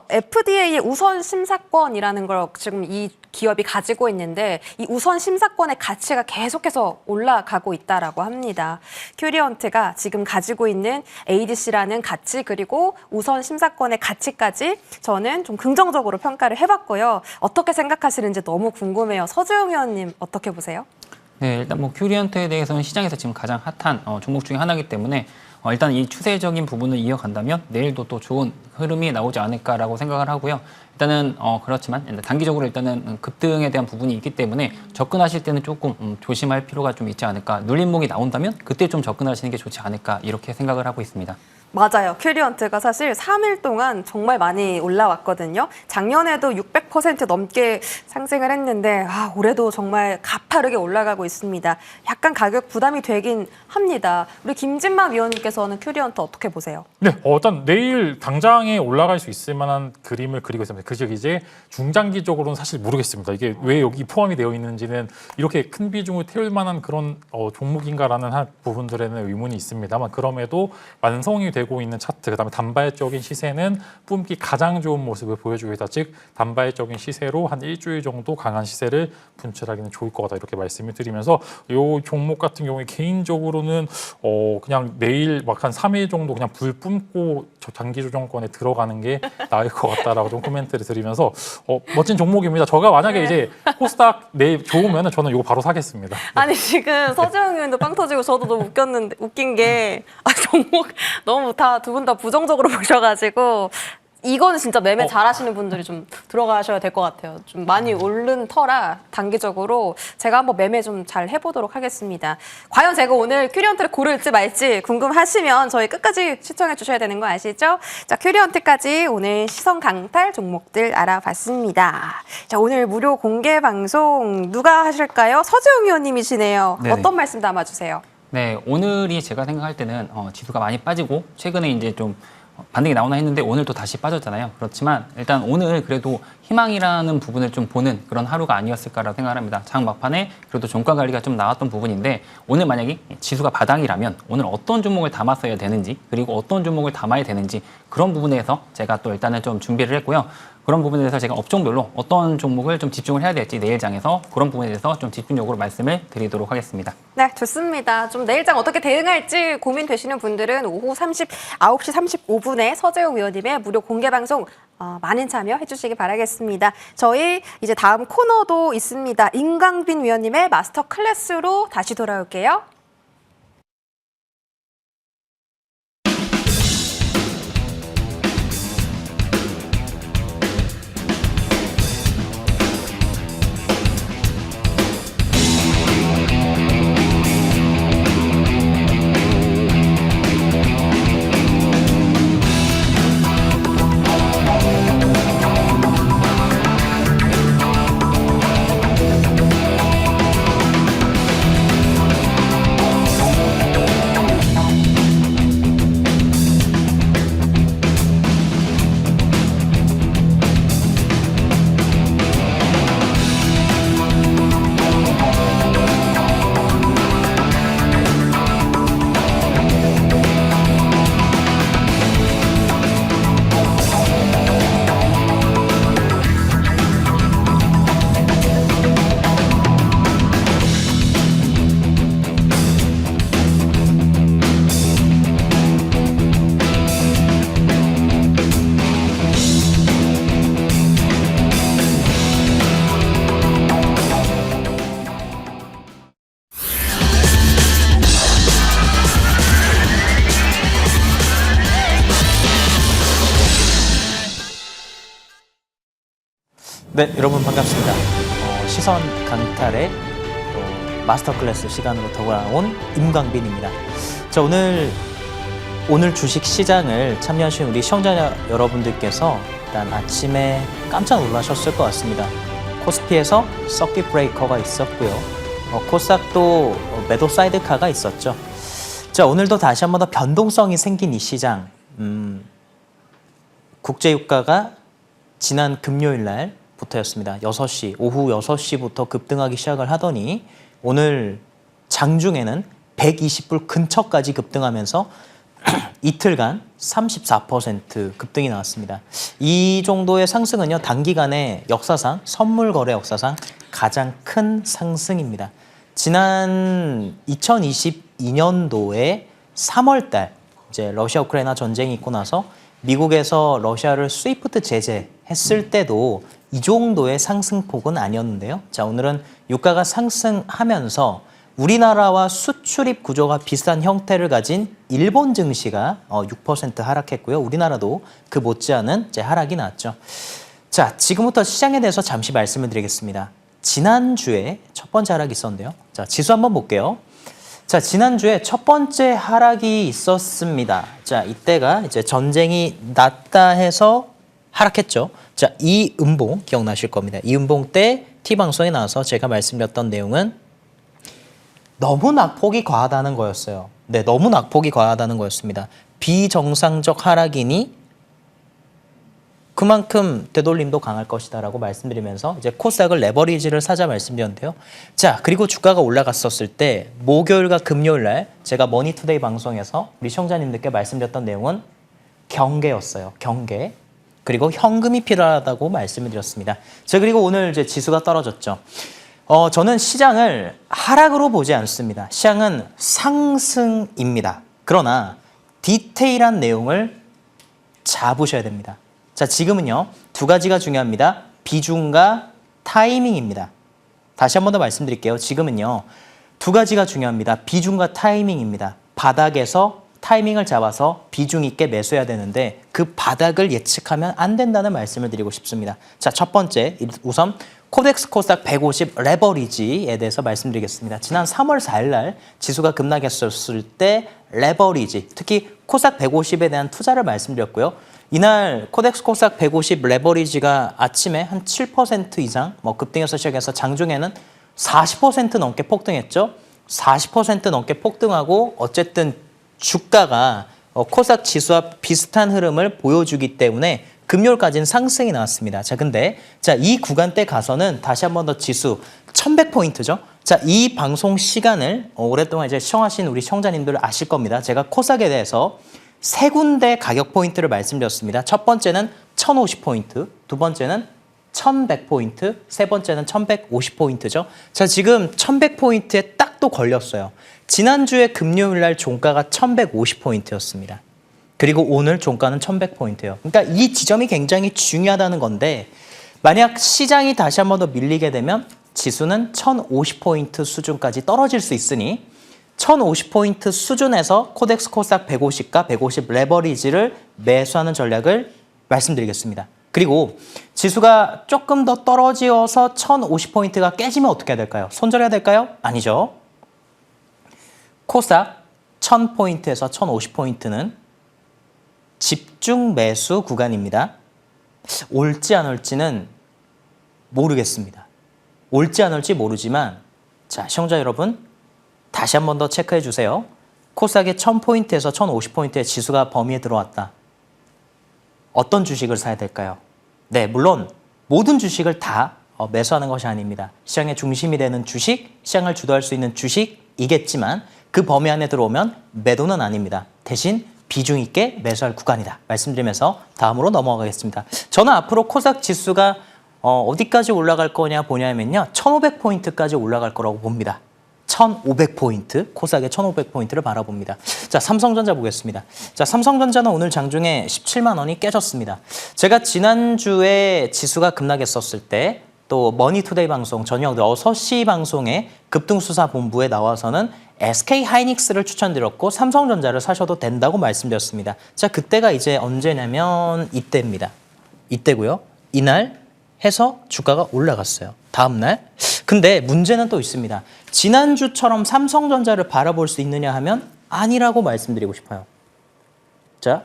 FDA의 우선 심사권이라는 걸 지금 이 기업이 가지고 있는데 이 우선 심사권의 가치가 계속해서 올라가고 있다라고 합니다. 큐리언트가 지금 가지고 있는 ADC라는 가치 그리고 우선 심사권의 가치까지 저는 좀 긍정적으로 평가를 해봤고요. 어떻게 생각하시는지 너무 궁금해요. 서주영 의원님 어떻게 보세요? 네, 일단 뭐 큐리언트에 대해서는 시장에서 지금 가장 핫한 종목 중에 하나이기 때문에 일단 이 추세적인 부분을 이어간다면 내일도 또 좋은 흐름이 나오지 않을까라고 생각을 하고요. 일단은 그렇지만 단기적으로 일단은 급등에 대한 부분이 있기 때문에 접근하실 때는 조금 조심할 필요가 좀 있지 않을까. 눌림목이 나온다면 그때 좀 접근하시는 게 좋지 않을까 이렇게 생각을 하고 있습니다. 맞아요. 큐리언트가 사실 3일 동안 정말 많이 올라왔거든요. 작년에도 600% 넘게 상승을 했는데 올해도 정말 가파르게 올라가고 있습니다. 약간 가격 부담이 되긴 합니다. 우리 김진만 위원님께서는 큐리언트 어떻게 보세요? 네, 일단 내일 당장에 올라갈 수 있을 만한 그림을 그리고 있습니다. 그 즉 이제 중장기적으로는 사실 모르겠습니다. 이게 왜 여기 포함이 되어 있는지는 이렇게 큰 비중을 태울 만한 그런 종목인가라는 부분들에는 의문이 있습니다만 그럼에도 완성이 되고 있는 차트, 그다음에 단발적인 시세는 뿜기 가장 좋은 모습을 보여주고 있다. 즉 단발적인 시세로 한 일주일 정도 강한 시세를 분출하기는 좋을 것 같다. 이렇게 말씀을 드리면서 이 종목 같은 경우에 개인적으로는 그냥 내일 막 한 3일 정도 그냥 불 뿜고 장기 조정권에 들어가는 게 나을 것 같다라고 좀 코멘트를 드리면서 멋진 종목입니다. 제가 만약에 이제 코스닥 내일 좋으면 저는 이거 바로 사겠습니다. 네. 아니 지금 서지영 의원도 빵 터지고 저도 너무 웃긴 게 종목 너무 두 분 다 부정적으로 보셔가지고 이거는 진짜 매매 잘하시는 분들이 좀 들어가셔야 될 것 같아요. 좀 많이 오른 터라 단기적으로 제가 한번 매매 좀 잘 해보도록 하겠습니다. 과연 제가 오늘 큐리언트를 고를지 말지 궁금하시면 저희 끝까지 시청해 주셔야 되는 거 아시죠? 자, 큐리언트까지 오늘 시선 강탈 종목들 알아봤습니다. 자, 오늘 무료 공개 방송 누가 하실까요? 서지영 의원님이시네요. 네네. 어떤 말씀 담아주세요? 네, 오늘이 제가 생각할 때는 지수가 많이 빠지고 최근에 이제 좀 반등이 나오나 했는데 오늘 또 다시 빠졌잖아요. 그렇지만 일단 오늘 그래도 희망이라는 부분을 좀 보는 그런 하루가 아니었을까라고 생각합니다. 장 막판에 그래도 종가 관리가 좀 나왔던 부분인데 오늘 만약에 지수가 바닥이라면 오늘 어떤 종목을 담았어야 되는지 그리고 어떤 종목을 담아야 되는지 그런 부분에서 제가 또 일단은 좀 준비를 했고요. 그런 부분에 대해서 제가 업종별로 어떤 종목을 좀 집중을 해야 될지 내일장에서 그런 부분에 대해서 좀 집중적으로 말씀을 드리도록 하겠습니다. 네, 좋습니다. 좀 내일장 어떻게 대응할지 고민되시는 분들은 오후 9시 35분에 서재용 의원님의 무료 공개 방송 많은 참여해 주시기 바라겠습니다. 저희 이제 다음 코너도 있습니다. 임광빈 위원님의 마스터 클래스로 다시 돌아올게요. 네, 여러분 반갑습니다. 시선 강탈의 또 마스터 클래스 시간으로 돌아온 임광빈입니다. 자, 오늘 오늘 주식 시장을 참여하신 우리 시청자 여러분들께서 일단 아침에 깜짝 놀라셨을 것 같습니다. 코스피에서 서킷 브레이커가 있었고요. 코스닥도 매도 사이드카가 있었죠. 자, 오늘도 다시 한 번 더 변동성이 생긴 이 시장. 국제유가가 지난 금요일 날부터였습니다. 오후 6시부터 급등하기 시작을 하더니 오늘 장중에는 120불 근처까지 급등하면서 이틀간 34% 급등이 나왔습니다. 이 정도의 상승은요, 단기간에 역사상, 선물 거래 역사상 가장 큰 상승입니다. 지난 2022년도에 3월 달, 이제 러시아 우크라이나 전쟁이 있고 나서 미국에서 러시아를 스위프트 제재했을 때도 이 정도의 상승폭은 아니었는데요. 자, 오늘은 유가가 상승하면서 우리나라와 수출입 구조가 비슷한 형태를 가진 일본 증시가 6% 하락했고요. 우리나라도 그 못지않은 이제 하락이 나왔죠. 자, 지금부터 시장에 대해서 잠시 말씀을 드리겠습니다. 지난주에 첫 번째 하락이 있었는데요. 자, 지수 한번 볼게요. 자, 지난주에 첫 번째 하락이 있었습니다. 자, 이때가 이제 전쟁이 났다 해서 하락했죠. 자, 이 음봉 기억나실 겁니다. 이 음봉 때 T방송에 나와서 제가 말씀드렸던 내용은 너무 낙폭이 과하다는 거였어요. 네, 너무 낙폭이 과하다는 거였습니다. 비정상적 하락이니 그만큼 되돌림도 강할 것이다라고 말씀드리면서 이제 코스닥을 레버리지를 사자 말씀드렸는데요. 자, 그리고 주가가 올라갔었을 때 목요일과 금요일 날 제가 머니투데이 방송에서 우리 시청자님들께 말씀드렸던 내용은 경계였어요. 경계. 그리고 현금이 필요하다고 말씀을 드렸습니다. 자, 그리고 오늘 이제 지수가 떨어졌죠. 저는 시장을 하락으로 보지 않습니다. 시장은 상승입니다. 그러나 디테일한 내용을 잡으셔야 됩니다. 자, 지금은요, 두 가지가 중요합니다. 비중과 타이밍입니다. 다시 한 번 더 말씀드릴게요. 지금은요, 두 가지가 중요합니다. 비중과 타이밍입니다. 바닥에서 타이밍을 잡아서 비중 있게 매수해야 되는데 그 바닥을 예측하면 안 된다는 말씀을 드리고 싶습니다. 자, 첫 번째, 우선 코덱스 코스닥 150 레버리지에 대해서 말씀드리겠습니다. 지난 3월 4일 날 지수가 급락했었을 때 레버리지, 특히 코스닥 150에 대한 투자를 말씀드렸고요. 이날 코덱스 코스닥 150 레버리지가 아침에 한 7% 이상 급등해서 시작해서 장중에는 40% 넘게 폭등했죠. 40% 넘게 폭등하고 어쨌든 주가가 코스닥 지수와 비슷한 흐름을 보여주기 때문에 금요일까지는 상승이 나왔습니다. 자, 근데 이 구간대 가서는 다시 한 번 더 지수 1100포인트죠. 자, 이 방송 시간을 오랫동안 이제 시청하신 우리 시청자님들 아실 겁니다. 제가 코스닥에 대해서 세 군데 가격 포인트를 말씀드렸습니다. 첫 번째는 1050포인트, 두 번째는 1100포인트, 세 번째는 1150포인트죠. 자, 지금 1100포인트에 딱 또 걸렸어요. 지난주에 금요일 날 종가가 1150포인트였습니다. 그리고 오늘 종가는 1100포인트예요. 그러니까 이 지점이 굉장히 중요하다는 건데 만약 시장이 다시 한 번 더 밀리게 되면 지수는 1050포인트 수준까지 떨어질 수 있으니 1050포인트 수준에서 코덱스 코스닥 150과 150 레버리지를 매수하는 전략을 말씀드리겠습니다. 그리고 지수가 조금 더 떨어지어서 1050포인트가 깨지면 어떻게 해야 될까요? 손절해야 될까요? 아니죠. 코스닥 1000포인트에서 1050포인트는 집중 매수 구간입니다. 올지 안 올지는 모르겠습니다. 올지 안 올지 모르지만 자, 시청자 여러분 다시 한 번 더 체크해 주세요. 코스닥의 1000포인트에서 1050포인트의 지수가 범위에 들어왔다. 어떤 주식을 사야 될까요? 네, 물론 모든 주식을 다 매수하는 것이 아닙니다. 시장의 중심이 되는 주식, 시장을 주도할 수 있는 주식이겠지만 그 범위 안에 들어오면 매도는 아닙니다. 대신 비중 있게 매수할 구간이다. 말씀드리면서 다음으로 넘어가겠습니다. 저는 앞으로 코스닥 지수가 어디까지 올라갈 거냐 보냐면요. 1500포인트까지 올라갈 거라고 봅니다. 1500포인트, 코스닥의 1500포인트를 바라봅니다. 자, 삼성전자 보겠습니다. 자, 삼성전자는 오늘 장중에 17만 원이 깨졌습니다. 제가 지난주에 지수가 급락했었을 때 또 머니투데이 방송 저녁 6시 방송에 급등수사본부에 나와서는 SK하이닉스를 추천드렸고 삼성전자를 사셔도 된다고 말씀드렸습니다. 자, 그때가 이제 언제냐면 이때입니다. 이때고요. 이날 해서 주가가 올라갔어요. 다음 날. 근데 문제는 또 있습니다. 지난주처럼 삼성전자를 바라볼 수 있느냐 하면 아니라고 말씀드리고 싶어요. 자,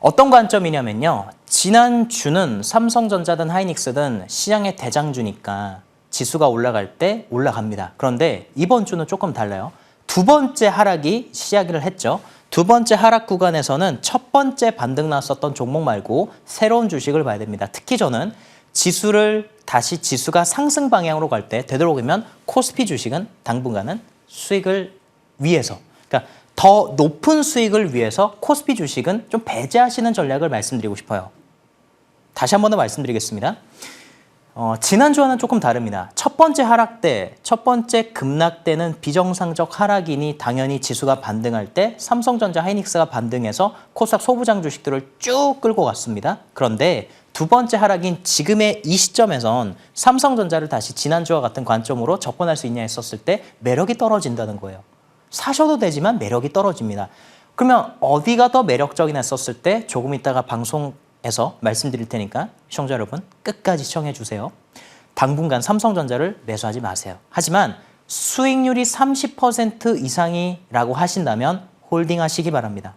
어떤 관점이냐면요. 지난주는 삼성전자든 하이닉스든 시장의 대장주니까 지수가 올라갈 때 올라갑니다. 그런데 이번 주는 조금 달라요. 두 번째 하락이 시작을 했죠. 두 번째 하락 구간에서는 첫 번째 반등 났었던 종목 말고 새로운 주식을 봐야 됩니다. 특히 저는 다시 지수가 상승 방향으로 갈 때 되도록이면 코스피 주식은 당분간은 수익을 위해서, 그러니까 더 높은 수익을 위해서 코스피 주식은 좀 배제하시는 전략을 말씀드리고 싶어요. 다시 한 번 더 말씀드리겠습니다. 지난주와는 조금 다릅니다. 첫 번째 하락 때, 첫 번째 급락 때는 비정상적 하락이니 당연히 지수가 반등할 때 삼성전자, 하이닉스가 반등해서 코스닥 소부장 주식들을 쭉 끌고 갔습니다. 그런데 두 번째 하락인 지금의 이 시점에선 삼성전자를 다시 지난주와 같은 관점으로 접근할 수 있냐 했었을 때 매력이 떨어진다는 거예요. 사셔도 되지만 매력이 떨어집니다. 그러면 어디가 더 매력적이냐 했었을 때 조금 이따가 방송에서 말씀드릴 테니까 시청자 여러분 끝까지 시청해 주세요. 당분간 삼성전자를 매수하지 마세요. 하지만 수익률이 30% 이상이라고 하신다면 홀딩하시기 바랍니다.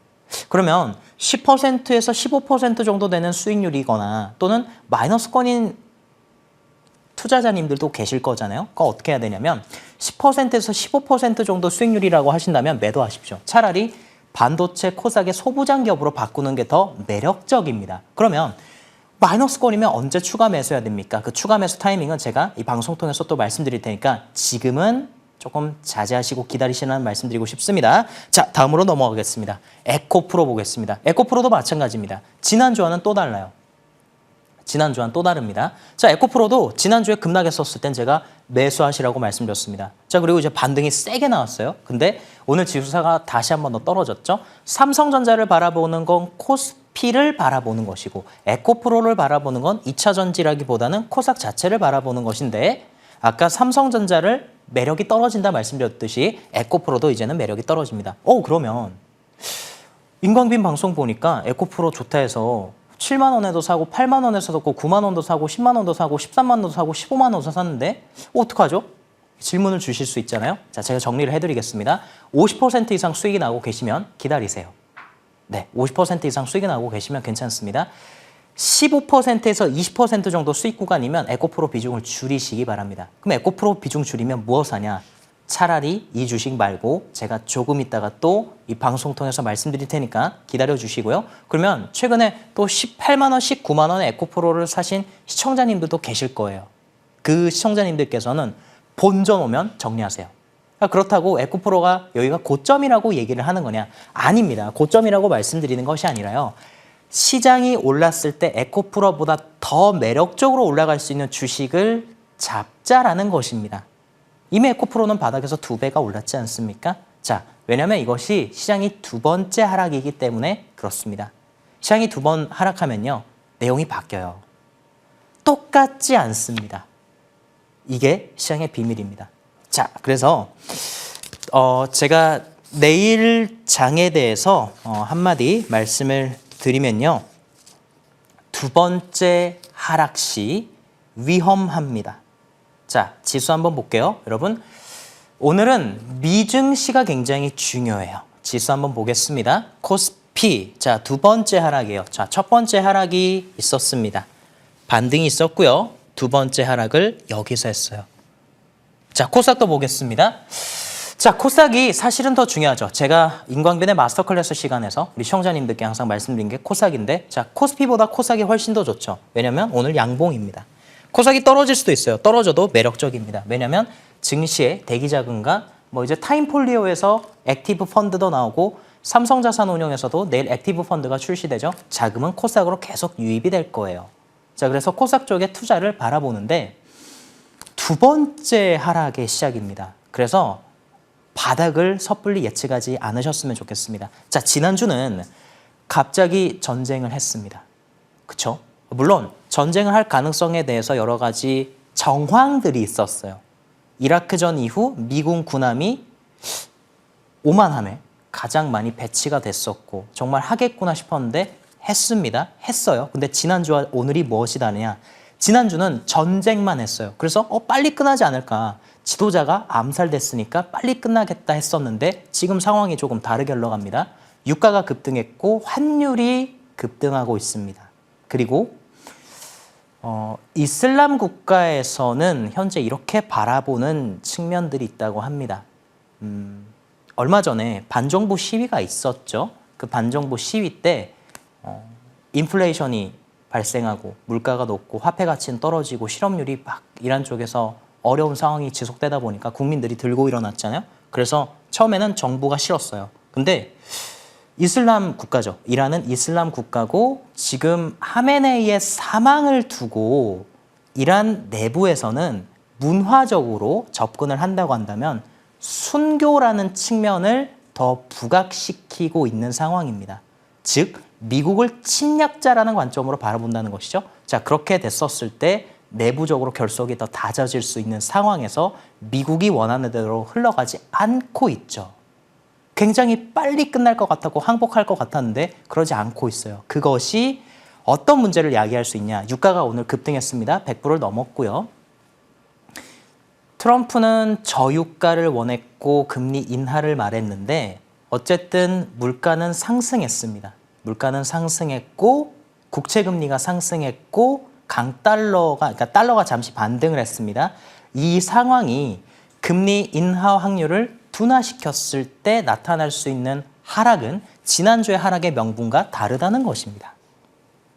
그러면 10%에서 15% 정도 되는 수익률이거나 또는 마이너스권인 투자자님들도 계실 거잖아요. 그거 어떻게 해야 되냐면 10%에서 15% 정도 수익률이라고 하신다면 매도하십시오. 차라리 반도체 코스닥의 소부장 기업으로 바꾸는 게 더 매력적입니다. 그러면 마이너스권이면 언제 추가 매수해야 됩니까? 그 추가 매수 타이밍은 제가 이 방송 통해서 또 말씀드릴 테니까 지금은 조금 자제하시고 기다리시라는 말씀드리고 싶습니다. 자, 다음으로 넘어가겠습니다. 에코프로 보겠습니다. 에코프로도 마찬가지입니다. 지난주와는 또 달라요. 지난주와는 또 다릅니다. 자, 에코프로도 지난주에 급락했었을 땐 제가 매수하시라고 말씀드렸습니다. 자, 그리고 이제 반등이 세게 나왔어요. 근데 오늘 지수사가 다시 한 번 더 떨어졌죠. 삼성전자를 바라보는 건 코스피를 바라보는 것이고 에코프로를 바라보는 건 2차 전지라기보다는 코스닥 자체를 바라보는 것인데 아까 삼성전자를 매력이 떨어진다 말씀드렸듯이 에코프로도 이제는 매력이 떨어집니다. 그러면 임광빈 방송 보니까 에코프로 좋다 해서 7만 원에도 사고 8만 원에서도 사고 9만 원도 사고 10만 원도 사고 13만 원도 사고 15만 원도 샀는데 어떡하죠? 질문을 주실 수 있잖아요. 자, 제가 정리를 해드리겠습니다. 50% 이상 수익이 나고 계시면 기다리세요. 네, 50% 이상 수익이 나고 계시면 괜찮습니다. 15%에서 20% 정도 수익 구간이면 에코프로 비중을 줄이시기 바랍니다. 그럼 에코프로 비중 줄이면 무엇 하냐? 차라리 이 주식 말고 제가 조금 있다가 또 이 방송 통해서 말씀드릴 테니까 기다려 주시고요. 그러면 최근에 또 18만 원, 19만 원의 에코프로를 사신 시청자님들도 계실 거예요. 그 시청자님들께서는 본전 오면 정리하세요. 그렇다고 에코프로가 여기가 고점이라고 얘기를 하는 거냐? 아닙니다. 고점이라고 말씀드리는 것이 아니라요. 시장이 올랐을 때 에코프로보다 더 매력적으로 올라갈 수 있는 주식을 잡자라는 것입니다. 이미 에코프로는 바닥에서 2배가 올랐지 않습니까? 자, 왜냐하면 이것이 시장이 두 번째 하락이기 때문에 그렇습니다. 시장이 두 번 하락하면요. 내용이 바뀌어요. 똑같지 않습니다. 이게 시장의 비밀입니다. 자, 그래서 제가 내일 장에 대해서 한마디 말씀을 드리면요. 두 번째 하락 시 위험합니다. 자, 지수 한번 볼게요. 여러분, 오늘은 미증시가 굉장히 중요해요. 지수 한번 보겠습니다. 코스피, 자, 두 번째 하락이에요. 자, 첫 번째 하락이 있었습니다. 반등이 있었고요. 두 번째 하락을 여기서 했어요. 자, 코스닥도 보겠습니다. 자, 코스닥이 사실은 더 중요하죠. 제가 임광빈의 마스터 클래스 시간에서 우리 시청자님들께 항상 말씀드린 게 코스닥인데, 자, 코스피보다 코스닥이 훨씬 더 좋죠. 왜냐면 오늘 양봉입니다. 코스닥이 떨어질 수도 있어요. 떨어져도 매력적입니다. 왜냐면 증시에 대기자금과 이제 타임폴리오에서 액티브 펀드도 나오고 삼성자산운용에서도 내일 액티브 펀드가 출시되죠. 자금은 코스닥으로 계속 유입이 될 거예요. 자, 그래서 코스닥 쪽에 투자를 바라보는데 두 번째 하락의 시작입니다. 그래서 바닥을 섣불리 예측하지 않으셨으면 좋겠습니다. 자, 지난주는 갑자기 전쟁을 했습니다. 그렇죠? 물론 전쟁을 할 가능성에 대해서 여러 가지 정황들이 있었어요. 이라크전 이후 미군 군함이 오만함에 가장 많이 배치가 됐었고 정말 하겠구나 싶었는데 했습니다. 했어요. 근데 지난주와 오늘이 무엇이 다르냐? 지난주는 전쟁만 했어요. 그래서 빨리 끝나지 않을까? 지도자가 암살됐으니까 빨리 끝나겠다 했었는데 지금 상황이 조금 다르게 흘러갑니다. 유가가 급등했고 환율이 급등하고 있습니다. 그리고 이슬람 국가에서는 현재 이렇게 바라보는 측면들이 있다고 합니다. 얼마 전에 반정부 시위가 있었죠. 그 반정부 시위 때 인플레이션이 발생하고 물가가 높고 화폐 가치는 떨어지고 실업률이 막 이란 쪽에서 어려운 상황이 지속되다 보니까 국민들이 들고 일어났잖아요. 그래서 처음에는 정부가 싫었어요. 근데 이슬람 국가죠. 이란은 이슬람 국가고 지금 하메네이의 사망을 두고 이란 내부에서는 문화적으로 접근을 한다고 한다면 순교라는 측면을 더 부각시키고 있는 상황입니다. 즉 미국을 침략자라는 관점으로 바라본다는 것이죠. 자, 그렇게 됐었을 때 내부적으로 결속이 더 다져질 수 있는 상황에서 미국이 원하는 대로 흘러가지 않고 있죠. 굉장히 빨리 끝날 것 같았고 항복할 것 같았는데 그러지 않고 있어요. 그것이 어떤 문제를 야기할 수 있냐. 유가가 오늘 급등했습니다. 100불을 넘었고요. 트럼프는 저유가를 원했고 금리 인하를 말했는데 어쨌든 물가는 상승했습니다. 물가는 상승했고 국채금리가 상승했고 그러니까 달러가 잠시 반등을 했습니다. 이 상황이 금리 인하 확률을 둔화시켰을 때 나타날 수 있는 하락은 지난주의 하락의 명분과 다르다는 것입니다.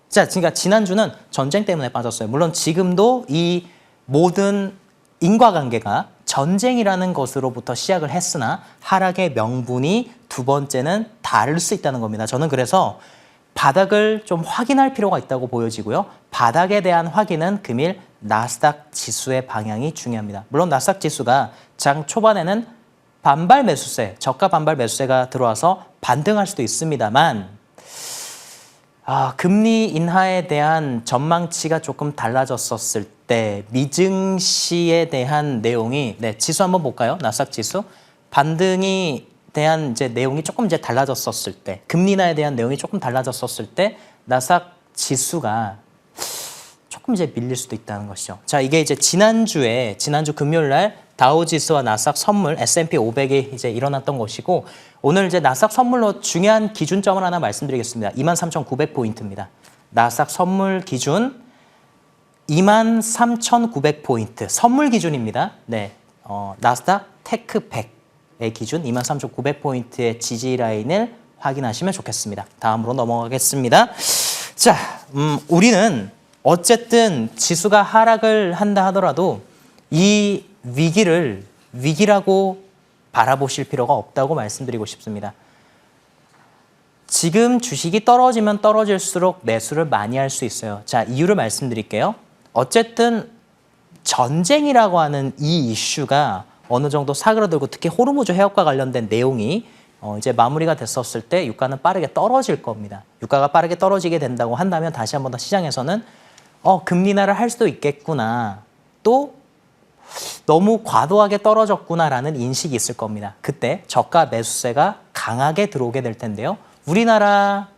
자, 그러니까 지난주는 전쟁 때문에 빠졌어요. 물론 지금도 이 모든 인과관계가 전쟁이라는 것으로부터 시작을 했으나 하락의 명분이 두 번째는 다를 수 있다는 겁니다. 저는 그래서 바닥을 좀 확인할 필요가 있다고 보여지고요. 바닥에 대한 확인은 금일 나스닥 지수의 방향이 중요합니다. 물론 나스닥 지수가 장 초반에는 반발 매수세, 저가 반발 매수세가 들어와서 반등할 수도 있습니다만 금리 인하에 대한 전망치가 조금 달라졌었을 때 미증시에 대한 내용이 지수 한번 볼까요? 나스닥 지수 반등이 대한 이제 내용이 조금 이제 달라졌었을 때 금리 인하에 대한 내용이 조금 달라졌었을 때 나스닥 지수가 조금 이제 밀릴 수도 있다는 것이죠. 자, 이게 이제 지난주 금요일 날 다우지수와 나스닥 선물 S&P 500이 이제 일어났던 것이고 오늘 이제 나스닥 선물로 중요한 기준점을 하나 말씀드리겠습니다. 23,900포인트입니다. 나스닥 선물 기준 23,900포인트 선물 기준입니다. 네, 나스닥 테크 100의 기준 23,900포인트의 지지 라인을 확인하시면 좋겠습니다. 다음으로 넘어가겠습니다. 자, 우리는 어쨌든 지수가 하락을 한다 하더라도 이 위기라고 바라보실 필요가 없다고 말씀드리고 싶습니다. 지금 주식이 떨어지면 떨어질수록 매수를 많이 할 수 있어요. 자, 이유를 말씀드릴게요. 어쨌든 전쟁이라고 하는 이 이슈가 어느 정도 사그라들고 특히 호르무즈 해협과 관련된 내용이 이제 마무리가 됐었을 때 유가는 빠르게 떨어질 겁니다. 유가가 빠르게 떨어지게 된다고 한다면 다시 한 번 더 시장에서는 금리 인하를 할 수도 있겠구나. 또 너무 과도하게 떨어졌구나라는 인식이 있을 겁니다. 그때 저가 매수세가 강하게 들어오게 될 텐데요. 우리나라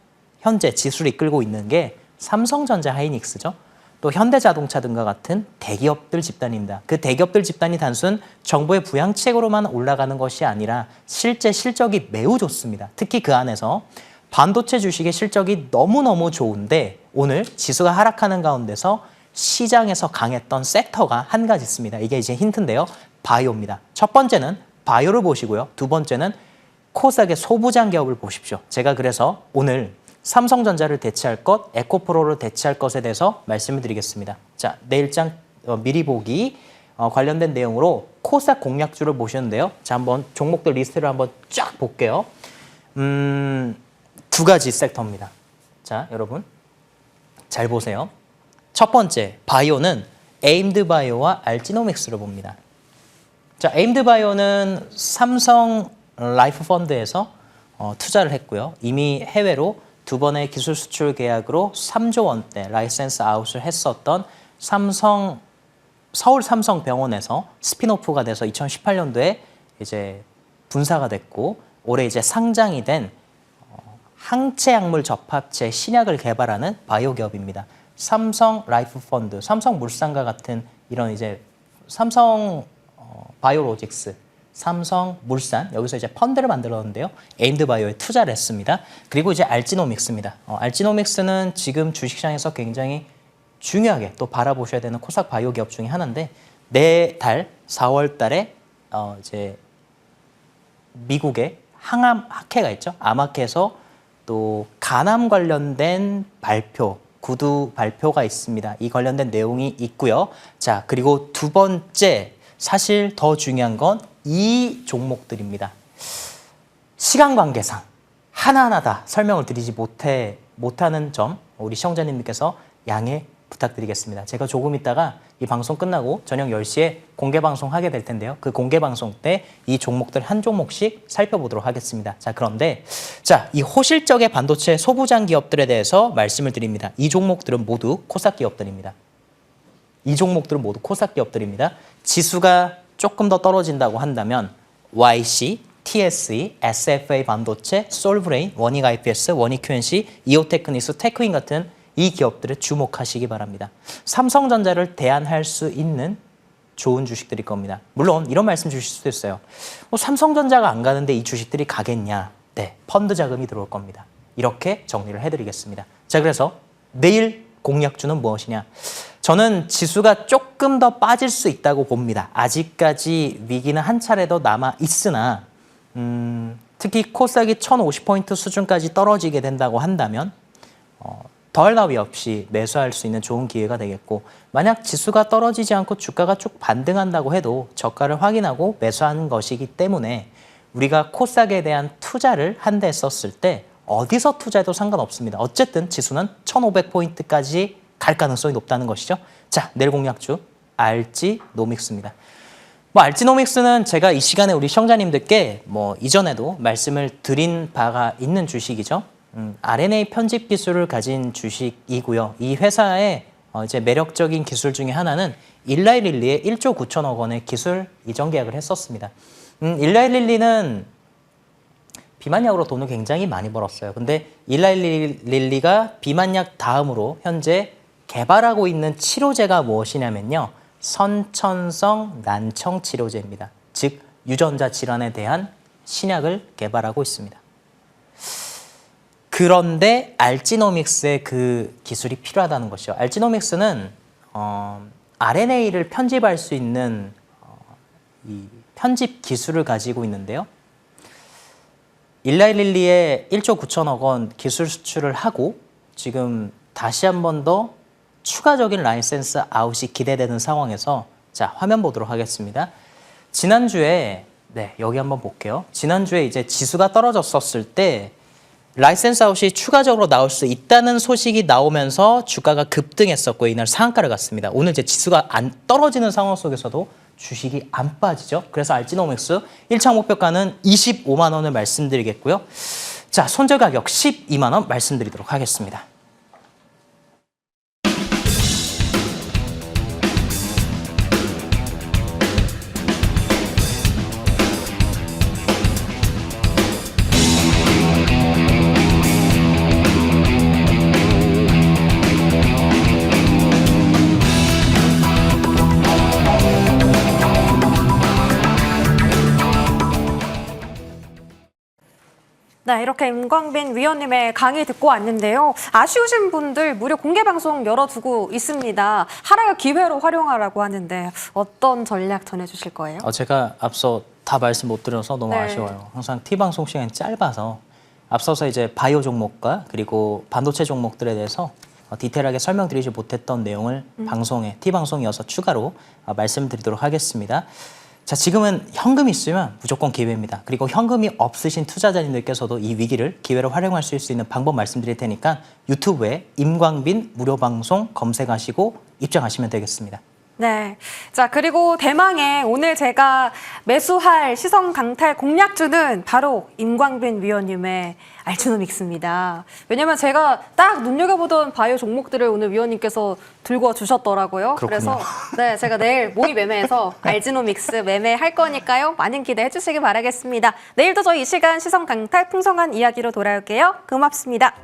현재 지수를 이끌고 있는 게 삼성전자 하이닉스죠. 또 현대자동차 등과 같은 대기업들 집단입니다. 그 대기업들 집단이 단순 정부의 부양책으로만 올라가는 것이 아니라 실제 실적이 매우 좋습니다. 특히 그 안에서 반도체 주식의 실적이 너무너무 좋은데 오늘 지수가 하락하는 가운데서 시장에서 강했던 섹터가 한 가지 있습니다. 이게 이제 힌트인데요. 바이오입니다. 첫 번째는 바이오를 보시고요. 두 번째는 코스닥의 소부장 기업을 보십시오. 제가 그래서 오늘 삼성전자를 대체할 것, 에코프로를 대체할 것에 대해서 말씀을 드리겠습니다. 자, 내일장 미리 보기 관련된 내용으로 코스닥 공략주를 보셨는데요. 자, 한번 종목들 리스트를 한번 쫙 볼게요. 두 가지 섹터입니다. 자, 여러분 잘 보세요. 첫 번째, 바이오는 에임드 바이오와 알지노믹스를 봅니다. 자, 에임드 바이오는 삼성 라이프 펀드에서 투자를 했고요. 이미 해외로 두 번의 기술 수출 계약으로 3조 원대 라이센스 아웃을 했었던 서울 삼성병원에서 스핀오프가 돼서 2018년도에 이제 분사가 됐고 올해 이제 상장이 된 항체 약물 접합체 신약을 개발하는 바이오 기업입니다. 삼성 라이프 펀드, 삼성물산과 같은 이런 이제 삼성 바이오로직스 삼성, 물산 여기서 이제 펀드를 만들었는데요. 에임드바이오에 투자를 했습니다. 그리고 이제 알지노믹스입니다. 알지노믹스는 지금 주식시장에서 굉장히 중요하게 또 바라보셔야 되는 코스닥 바이오 기업 중에 하나인데 내달 4월 달에 이제 미국의 항암 학회가 있죠. 암학회에서 또 간암 관련된 발표, 구두 발표가 있습니다. 이 관련된 내용이 있고요. 자, 그리고 두 번째 사실 더 중요한 건 이 종목들입니다. 시간 관계상 하나하나 다 설명을 드리지 못하는 점 우리 시청자님들께서 양해 부탁드리겠습니다. 제가 조금 있다가 이 방송 끝나고 저녁 10시에 공개 방송 하게 될 텐데요. 그 공개 방송 때 이 종목들 한 종목씩 살펴보도록 하겠습니다. 자, 그런데 이 호실적의 반도체 소부장 기업들에 대해서 말씀을 드립니다. 이 종목들은 모두 코스닥 기업들입니다. 이 종목들은 모두 코스닥 기업들입니다. 지수가 조금 더 떨어진다고 한다면 YC, TSE, SFA 반도체, 솔브레인, 원익 IPS, 원익 QNC, 이오테크니스, 테크인 같은 이 기업들에 주목하시기 바랍니다. 삼성전자를 대안할 수 있는 좋은 주식들일 겁니다. 물론 이런 말씀 주실 수도 있어요. 삼성전자가 안 가는데 이 주식들이 가겠냐? 네, 펀드 자금이 들어올 겁니다. 이렇게 정리를 해드리겠습니다. 자, 그래서 내일 공략주는 무엇이냐? 저는 지수가 조금 더 빠질 수 있다고 봅니다. 아직까지 위기는 한 차례 더 남아 있으나 특히 코스닥이 1050포인트 수준까지 떨어지게 된다고 한다면 더할 나위 없이 매수할 수 있는 좋은 기회가 되겠고 만약 지수가 떨어지지 않고 주가가 쭉 반등한다고 해도 저가를 확인하고 매수하는 것이기 때문에 우리가 코스닥에 대한 투자를 한 대 썼을 때 어디서 투자해도 상관없습니다. 어쨌든 지수는 1500포인트까지 갈 가능성이 높다는 것이죠. 자, 내일 공략주 알지노믹스입니다. 알지노믹스는 제가 이 시간에 우리 시청자님들께 이전에도 말씀을 드린 바가 있는 주식이죠. RNA 편집 기술을 가진 주식이고요. 이 회사의 이제 매력적인 기술 중에 하나는 일라이릴리에 1조 9천억 원의 기술 이전 계약을 했었습니다. 일라이릴리는 비만약으로 돈을 굉장히 많이 벌었어요. 근데 일라이릴리가 비만약 다음으로 현재 개발하고 있는 치료제가 무엇이냐면요. 선천성 난청 치료제입니다. 즉 유전자 질환에 대한 신약을 개발하고 있습니다. 그런데 알지노믹스의 그 기술이 필요하다는 것이죠. 알지노믹스는 RNA를 편집할 수 있는 이 편집 기술을 가지고 있는데요. 일라이릴리에 1조 9천억 원 기술 수출을 하고 지금 다시 한 번 더 추가적인 라이센스 아웃이 기대되는 상황에서 자, 화면 보도록 하겠습니다. 지난주에 여기 한번 볼게요. 지난주에 이제 지수가 떨어졌었을 때 라이센스 아웃이 추가적으로 나올 수 있다는 소식이 나오면서 주가가 급등했었고 이날 상한가를 갔습니다. 오늘 이제 지수가 안 떨어지는 상황 속에서도 주식이 안 빠지죠. 그래서 알지노믹스 1차 목표가는 25만 원을 말씀드리겠고요. 자, 손절 가격 12만 원 말씀드리도록 하겠습니다. 네, 이렇게 임광빈 위원님의 강의 듣고 왔는데요. 아쉬우신 분들 무료 공개 방송 열어두고 있습니다. 하락을 기회로 활용하라고 하는데 어떤 전략 전해주실 거예요? 제가 앞서 다 말씀 못 드려서 너무 네. 아쉬워요. 항상 T방송 시간이 짧아서 앞서서 이제 바이오 종목과 그리고 반도체 종목들에 대해서 디테일하게 설명드리지 못했던 내용을 방송에 T방송 이어서 추가로 말씀드리도록 하겠습니다. 자, 지금은 현금이 있으면 무조건 기회입니다. 그리고 현금이 없으신 투자자님들께서도 이 위기를 기회로 활용할 수 있는 방법 말씀드릴 테니까 유튜브에 임광빈 무료 방송 검색하시고 입장하시면 되겠습니다. 네. 자, 그리고 대망의 오늘 제가 매수할 시선 강탈 공략주는 바로 임광빈 위원님의 알지노믹스입니다. 왜냐면 제가 딱 눈여겨보던 바이오 종목들을 오늘 위원님께서 들고 주셨더라고요. 그렇군요. 그래서 네, 제가 내일 모의 매매에서 알지노믹스 매매할 거니까요. 많은 기대해 주시기 바라겠습니다. 내일도 저희 이 시간 시선 강탈 풍성한 이야기로 돌아올게요. 고맙습니다.